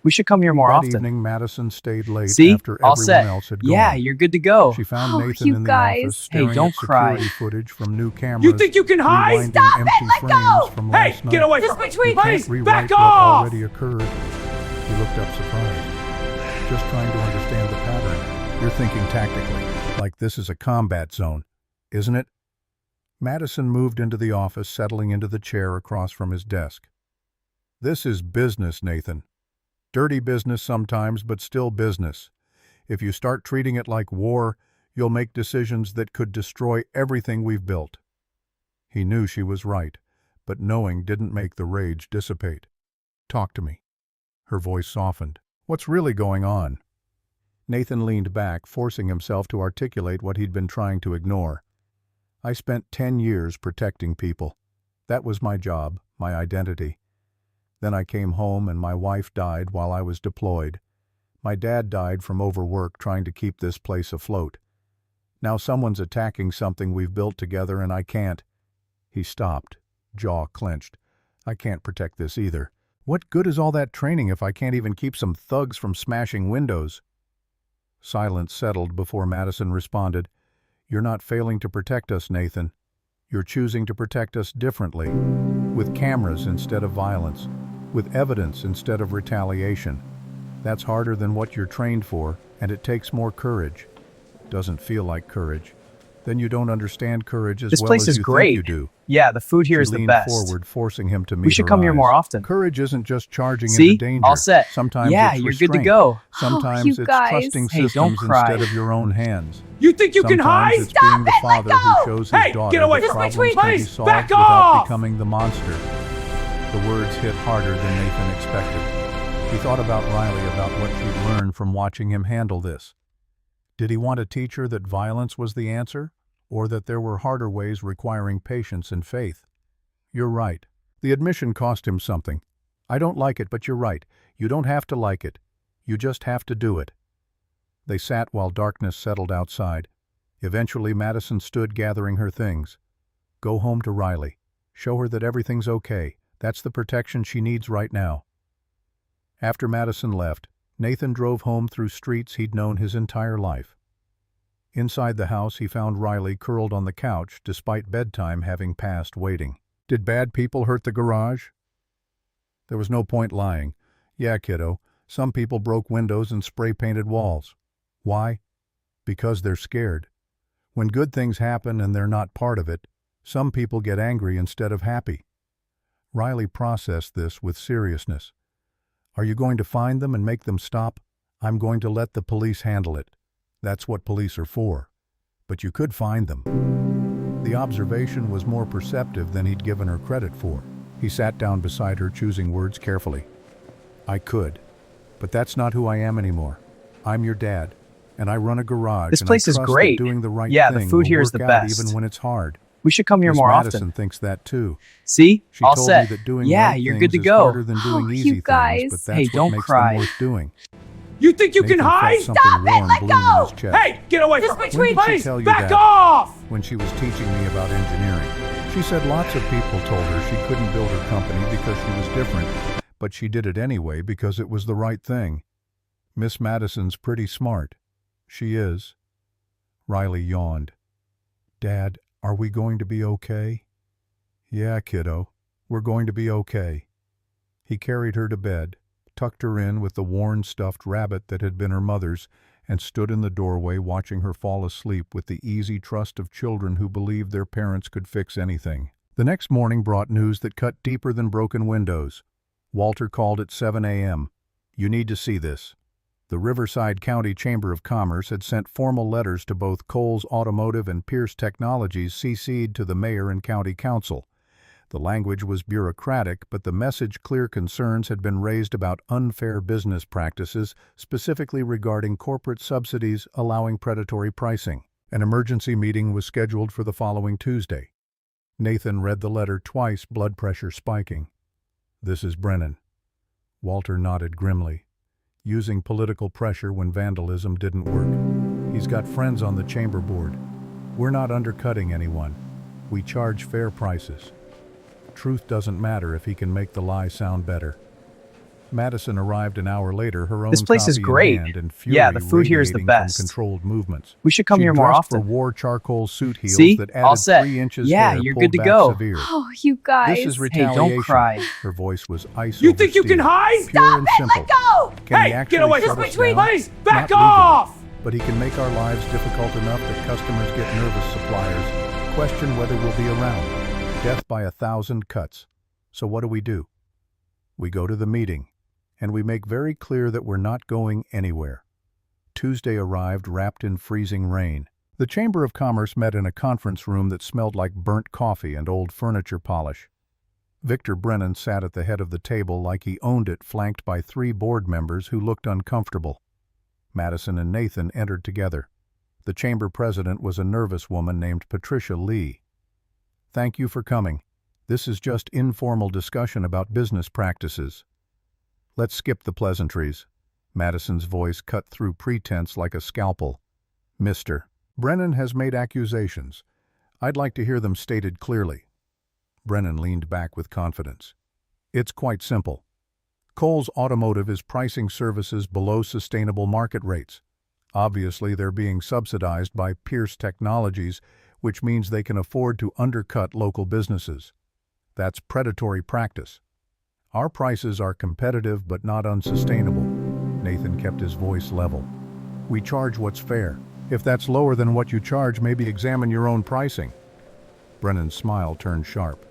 We should come here more That often. evening, Madison stayed late See? after All everyone set. else had gone. Yeah, you're good to go. She found Oh, Nathan you in the guys. office Hey, staring don't at cry. security footage from new cameras. You think you can hide? rewinding Stop it! empty Let frames go! from Hey, last night. get away Just from me! between- You can't Please, rewrite back what off! already occurred. He looked up surprised. Just trying to understand the pattern. You're thinking tactically, like this is a combat zone, isn't it? Madison moved into the office, settling into the chair across from his desk. This is business, Nathan. Dirty business sometimes, but still business. If you start treating it like war, you'll make decisions that could destroy everything we've built. He knew she was right, but knowing didn't make the rage dissipate. Talk to me. Her voice softened. What's really going on? Nathan leaned back, forcing himself to articulate what he'd been trying to ignore. I spent 10 years protecting people. That was my job, my identity. Then I came home and my wife died while I was deployed. My dad died from overwork trying to keep this place afloat. Now someone's attacking something we've built together and I can't." He stopped, jaw clenched. "I can't protect this either. What good is all that training if I can't even keep some thugs from smashing windows?" Silence settled before Madison responded, "You're not failing to protect us, Nathan. You're choosing to protect us differently, with cameras instead of violence, with evidence instead of retaliation. That's harder than what you're trained for, and it takes more courage." "Doesn't feel like courage." "Then you don't understand courage as This well place as is you great. think you do." Yeah, the food here She is the leaned best. forward, forcing him to meet We should her come here eyes. more often. Courage isn't just charging See? into danger. All set. Sometimes Yeah, it's you're good to restraint. go. Sometimes you it's guys. trusting Hey, don't systems cry. instead of your own hands. You think you can Sometimes hide? it's being the father who shows his Hey, daughter get away that from me, problems can be please. solved Back without off. becoming the monster. The words hit harder than Nathan expected. He thought about Riley, about what she'd learned from watching him handle this. Did he want to teach her that violence was the answer, or that there were harder ways requiring patience and faith? "You're right. The admission cost him something. I don't like it, but you're right. You don't have to like it. You just have to do it." They sat while darkness settled outside. Eventually, Madison stood gathering her things. "Go home to Riley. Show her that everything's okay. That's the protection she needs right now." After Madison left, Nathan drove home through streets he'd known his entire life. Inside the house, he found Riley curled on the couch despite bedtime having passed waiting. "Did bad people hurt the garage?" There was no point lying. "Yeah, kiddo. Some people broke windows and spray-painted walls." "Why?" "Because they're scared. When good things happen and they're not part of it, some people get angry instead of happy." Riley processed this with seriousness. "Are you going to find them and make them stop?" "I'm going to let the police handle it. That's what police are for. But you could find them." The observation was more perceptive than he'd given her credit for. He sat down beside her, choosing words carefully. "I could, but that's not who I am anymore. I'm your dad, and I run a garage. This and place I is trust that great. doing the right Yeah, the thing food will here is work the out best. even when it's hard." We should come here Miss more Madison often. thinks that too. See? She All told set. me that doing Yeah, right you're things good to is go. harder than doing Oh, easy you things, guys. but that's Hey, what don't makes cry. them worth doing. You think you can Nathan felt hide? something warm let bloom go. in his chest. Hey, get away Just from me, between- When did she please. tell you Back that? off. When she was teaching me about engineering. She said lots of people told her she couldn't build her company because she was different, but she did it anyway because it was the right thing. Miss Madison's pretty smart. She is. Riley yawned. "Dad, are we going to be okay?" "Yeah, kiddo, we're going to be okay." He carried her to bed, tucked her in with the worn stuffed rabbit that had been her mother's, and stood in the doorway watching her fall asleep with the easy trust of children who believed their parents could fix anything. The next morning brought news that cut deeper than broken windows. Walter called at 7 a.m. "You need to see this." The Riverside County Chamber of Commerce had sent formal letters to both Kohl's Automotive and Pierce Technologies, CC'd to the mayor and county council. The language was bureaucratic, but the message clear concerns had been raised about unfair business practices, specifically regarding corporate subsidies allowing predatory pricing. An emergency meeting was scheduled for the following Tuesday. Nathan read the letter twice, blood pressure spiking. "This is Brennan." Walter nodded grimly. "Using political pressure when vandalism didn't work. He's got friends on the chamber board. We're not undercutting anyone. We charge fair prices. Truth doesn't matter if he can make the lie sound better." Madison arrived an hour later, her own This place is copy great. in hand and fury Yeah, the food here is the radiating best. from controlled movements. We should come She here more dressed often. for wore charcoal suit heels See? that All added set. 3 inches Yeah, hair you're pulled good to back go. severe. Oh, you guys. This is Hey, retaliation. don't cry. Her voice was ice You over think you steel. can hide? Pure and simple. Let go. Can he Hey, actually get away shut from me, us down? please. Back Not legally, off. but he can make our lives difficult enough that customers get nervous. Suppliers question whether we'll be around. Death by 1,000 cuts. So what do? We go to the meeting, and we make very clear that we're not going anywhere. Tuesday arrived wrapped in freezing rain. The Chamber of Commerce met in a conference room that smelled like burnt coffee and old furniture polish. Victor Brennan sat at the head of the table like he owned it, flanked by 3 board members who looked uncomfortable. Madison and Nathan entered together. The chamber president was a nervous woman named Patricia Lee. "Thank you for coming. This is just informal discussion about business practices. Let's skip the pleasantries. Madison's voice cut through pretense like a scalpel. Mr. Brennan has made accusations. I'd like to hear them stated clearly. Brennan leaned back with confidence. It's quite simple. Kohl's Automotive is pricing services below sustainable market rates. Obviously, they're being subsidized by Pierce Technologies, which means they can afford to undercut local businesses. That's predatory practice. Our prices are competitive but not unsustainable. Nathan kept his voice level. We charge what's fair. If that's lower than what you charge, maybe examine your own pricing. Brennan's smile turned sharp.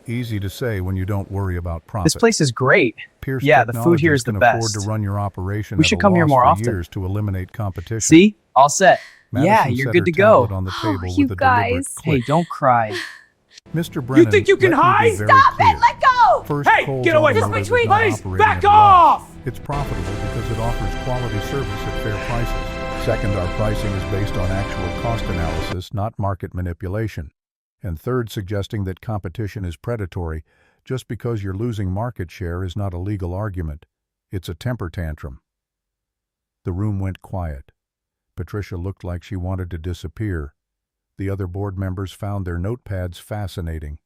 Easy to say when you don't worry about profit. This place is great. Pierce Yeah, the food here Technologies is the can best. afford to run your operation We at should a come here loss more for often. years to eliminate competition. See? All set. Yeah, Madison you're set good her to go. tablet on the table you with a deliberate guys. Hey, click. don't cry. Mr. Brennan, think you can let me be hide? very Stop clear. it! Let go! First, Hey, Kohl's get away Automotive from is between not please! operating Back at a loss. off! It's profitable because it offers quality service at fair prices. Second, our pricing is based on actual cost analysis, not market manipulation. And third, suggesting that competition is predatory just because you're losing market share is not a legal argument. It's a temper tantrum. The room went quiet. Patricia looked like she wanted to disappear. The other board members found their notepads fascinating.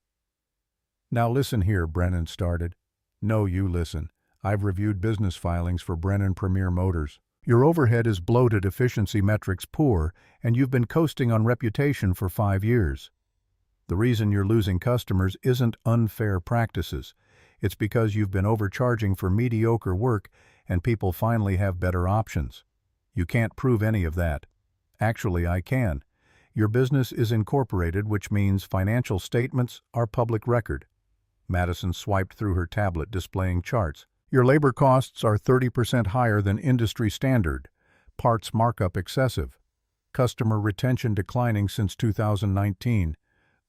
Now listen here, Brennan started. No, you listen. I've reviewed business filings for Brennan Premier Motors. Your overhead is bloated, efficiency metrics poor, and you've been coasting on reputation for 5 years. The reason you're losing customers isn't unfair practices. It's because you've been overcharging for mediocre work and people finally have better options. You can't prove any of that. Actually, I can. Your business is incorporated, which means financial statements are public record. Madison swiped through her tablet displaying charts. Your labor costs are 30% higher than industry standard. Parts markup excessive. Customer retention declining since 2019.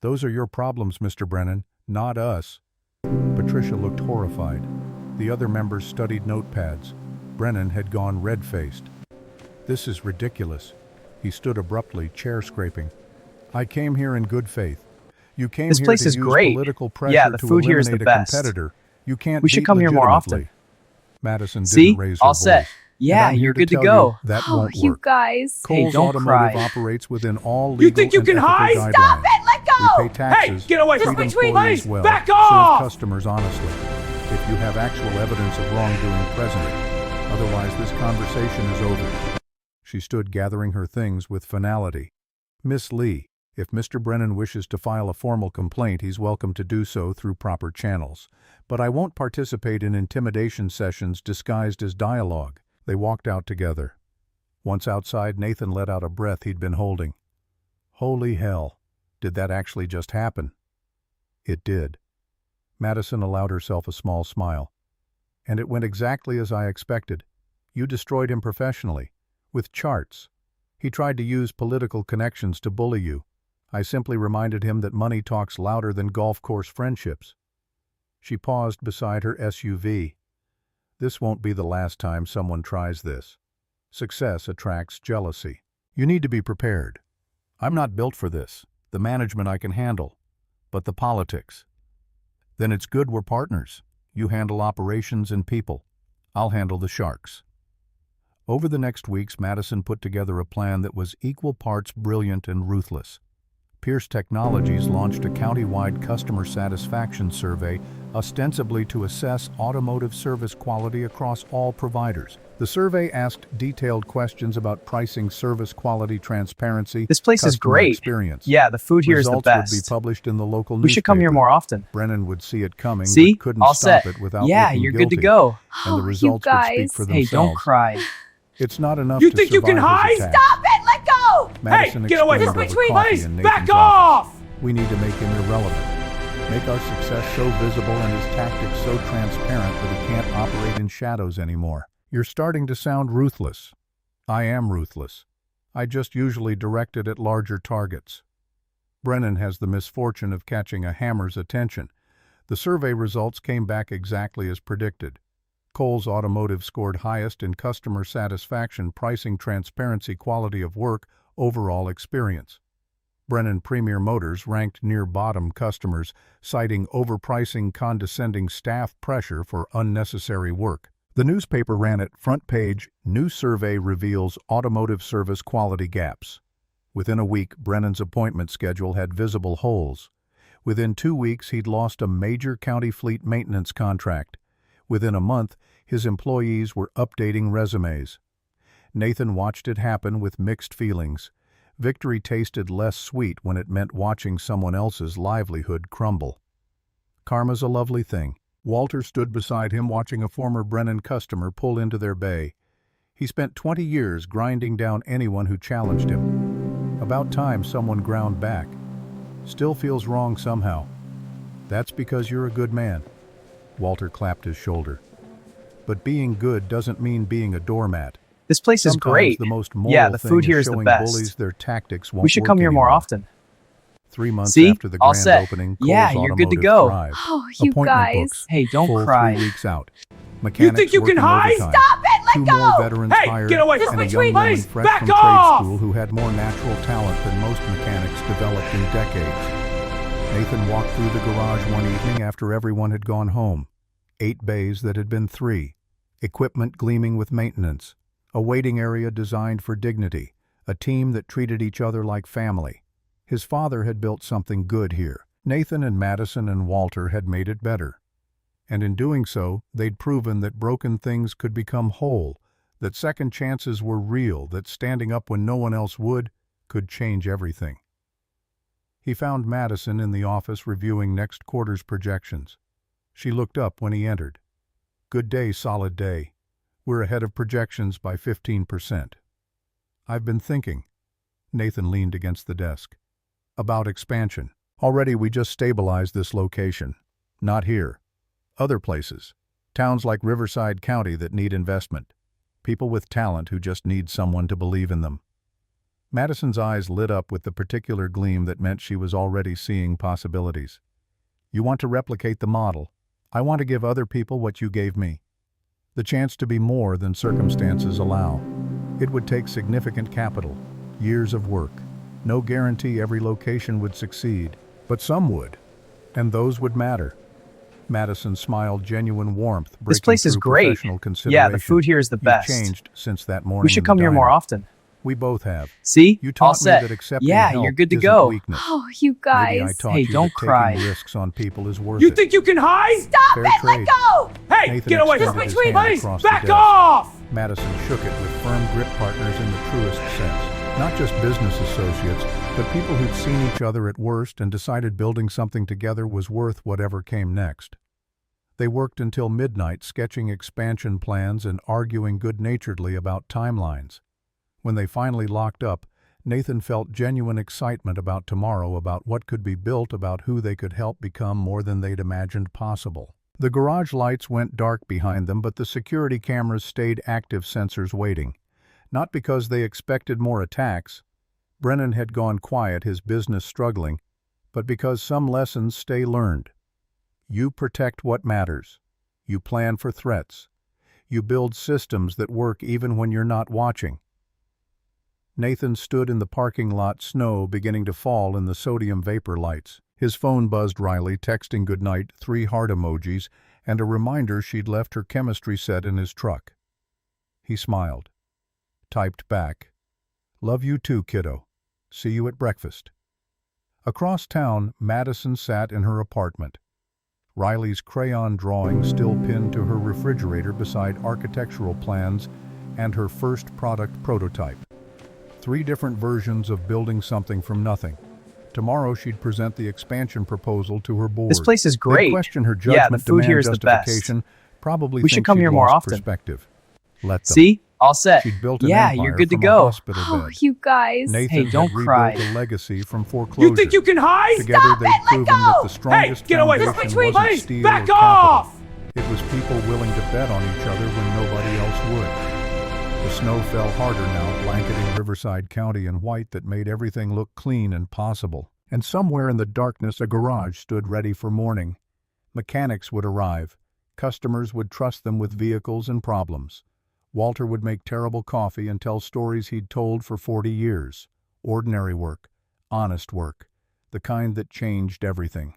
Those are your problems, Mr. Brennan, not us. Patricia looked horrified. The other members studied notepads. Brennan had gone red-faced. This is ridiculous. He stood abruptly, chair scraping. I came here in good faith. You came This here place to is use great. political pressure Yeah, the to food here is eliminate the a best. competitor. You can't We should beat come here more often. legitimately. Madison See? didn't raise her All set. voice. Yeah, And I'm here you're good to tell go. you that Oh, won't you work. guys. Kohl's don't Automotive cry. operates within all You legal think you and can ethical hide? guidelines. Stop it! Let go! We pay taxes, Hey, get away treat from between employees please! well, Back serve off! customers honestly. If you have actual evidence of wrongdoing, present it. Otherwise, this conversation is over. She stood gathering her things with finality. Miss Lee, if Mr. Brennan wishes to file a formal complaint, he's welcome to do so through proper channels. But I won't participate in intimidation sessions disguised as dialogue. They walked out together. Once outside, Nathan let out a breath he'd been holding. Holy hell, did that actually just happen? It did. Madison allowed herself a small smile. And it went exactly as I expected. You destroyed him professionally, with charts. He tried to use political connections to bully you. I simply reminded him that money talks louder than golf course friendships. She paused beside her SUV. This won't be the last time someone tries this. Success attracts jealousy. You need to be prepared. I'm not built for this. The management I can handle. But the politics. Then it's good we're partners. You handle operations and people. I'll handle the sharks. Over the next weeks, Madison put together a plan that was equal parts brilliant and ruthless. Pierce Technologies launched a county-wide customer satisfaction survey, ostensibly to assess automotive service quality across all providers. The survey asked detailed questions about pricing, service quality, transparency, This place is customer great. experience. Yeah, the food here is the Results best. would be published in the local We should come here newspaper. more often. Brennan would see it coming, See? but couldn't All stop set. it without Yeah, looking you're guilty. good to go. And the You results would speak guys. for Hey, themselves. don't cry. It's not enough You to think you can survive hide? his attack. Stop it! Let go! Madison Hey, get away explained from over between coffee please! in Back Nathan's office. off! We need to make him irrelevant. Make our success so visible and his tactics so transparent that he can't operate in shadows anymore. You're starting to sound ruthless. I am ruthless. I just usually direct it at larger targets. Brennan has the misfortune of catching a hammer's attention. The survey results came back exactly as predicted. Kohl's Automotive scored highest in customer satisfaction, pricing, transparency, quality of work, overall experience. Brennan Premier Motors ranked near bottom customers, citing overpricing, condescending staff, pressure for unnecessary work. The newspaper ran it front page, new survey reveals automotive service quality gaps. Within a week, Brennan's appointment schedule had visible holes. Within 2 weeks, he'd lost a major county fleet maintenance contract. Within a month, his employees were updating resumes. Nathan watched it happen with mixed feelings. Victory tasted less sweet when it meant watching someone else's livelihood crumble. Karma's a lovely thing. Walter stood beside him watching a former Brennan customer pull into their bay. He spent 20 years grinding down anyone who challenged him. About time someone ground back. Still feels wrong somehow. That's because you're a good man. Walter clapped his shoulder. But being good doesn't mean being a doormat. This place is Sometimes great. the most moral Yeah, the thing food is here is the showing best. bullies their tactics won't We should work come here more anymore. often. 3 months See? after the All grand set. opening, Yeah, Kohl's you're good to Automotive go. thrived. Oh, you Appointment guys. books, Hey, don't full cry. 3 weeks out. Mechanics think you can working hide? overtime. Stop it! Let 2 go! more veterans Hey, hired, get away and from a me, young woman please! fresh Back from trade off! school who had more natural talent than most mechanics developed in decades. Nathan walked through the garage one evening after everyone had gone home. 8 bays that had been 3. Equipment gleaming with maintenance. A waiting area designed for dignity. A team that treated each other like family. His father had built something good here. Nathan and Madison and Walter had made it better. And in doing so, they'd proven that broken things could become whole, that second chances were real, that standing up when no one else would could change everything. He found Madison in the office reviewing next quarter's projections. She looked up when he entered. Good day, solid day. We're ahead of projections by 15%. I've been thinking. Nathan leaned against the desk. About expansion. Already we just stabilized this location. Not here. Other places. Towns like Riverside County that need investment. People with talent who just need someone to believe in them. Madison's eyes lit up with the particular gleam that meant she was already seeing possibilities. You want to replicate the model. I want to give other people what you gave me. The chance to be more than circumstances allow. It would take significant capital, years of work. No guarantee every location would succeed, but some would, and those would matter. Madison smiled, genuine warmth. This place is great. Yeah, the food here is the best. You've changed since that morning. We should come here more often. We both have. See? You All taught me set. that accepting Yeah, help you're good to isn't go. weakness. Oh, you Maybe I guys. taught Hey, you don't that cry. taking risks on people is worth You it. think you can hide? Stop Fair it! trade. Let go! Hey, Nathan get away from extended me, his between hand please! across the Back desk. off! Madison shook it with firm grip, partners in the truest sense. Not just business associates, but people who'd seen each other at worst and decided building something together was worth whatever came next. They worked until midnight, sketching expansion plans and arguing good-naturedly about timelines. When they finally locked up, Nathan felt genuine excitement about tomorrow, about what could be built, about who they could help become more than they'd imagined possible. The garage lights went dark behind them, but the security cameras stayed active, sensors waiting. Not because they expected more attacks. Brennan had gone quiet, his business struggling, but because some lessons stay learned. You protect what matters. You plan for threats. You build systems that work even when you're not watching. Nathan stood in the parking lot, snow beginning to fall in the sodium vapor lights. His phone buzzed. Riley texting goodnight, 3 heart emojis, and a reminder she'd left her chemistry set in his truck. He smiled. Typed back, "Love you too, kiddo. See you at breakfast." Across town, Madison sat in her apartment. Riley's crayon drawing still pinned to her refrigerator beside architectural plans and her first product prototype. 3 different versions of building something from nothing. Tomorrow she'd present the expansion proposal to her board. This place is great. They'd question her Yeah, judgment, the food demand here is the best. justification, probably We should think come she'd here more lost often. Perspective. Let them. See? All set. She'd built an Yeah, empire you're good to from go. a hospital Oh, bed. you guys. Nathan Hey, don't had rebuilt cry. a legacy from foreclosure. You think you can hide? Together Stop they'd it! Let proven that go! the strongest Hey, get away from foundation me, wasn't please! steel Back or capital. off! It was people willing to bet on each other when nobody else would. The snow fell harder now, blanketing Riverside County in white that made everything look clean and possible. And somewhere in the darkness a garage stood ready for morning. Mechanics would arrive. Customers would trust them with vehicles and problems. Walter would make terrible coffee and tell stories he'd told for 40 years. Ordinary work. honest work, the kind that changed everything.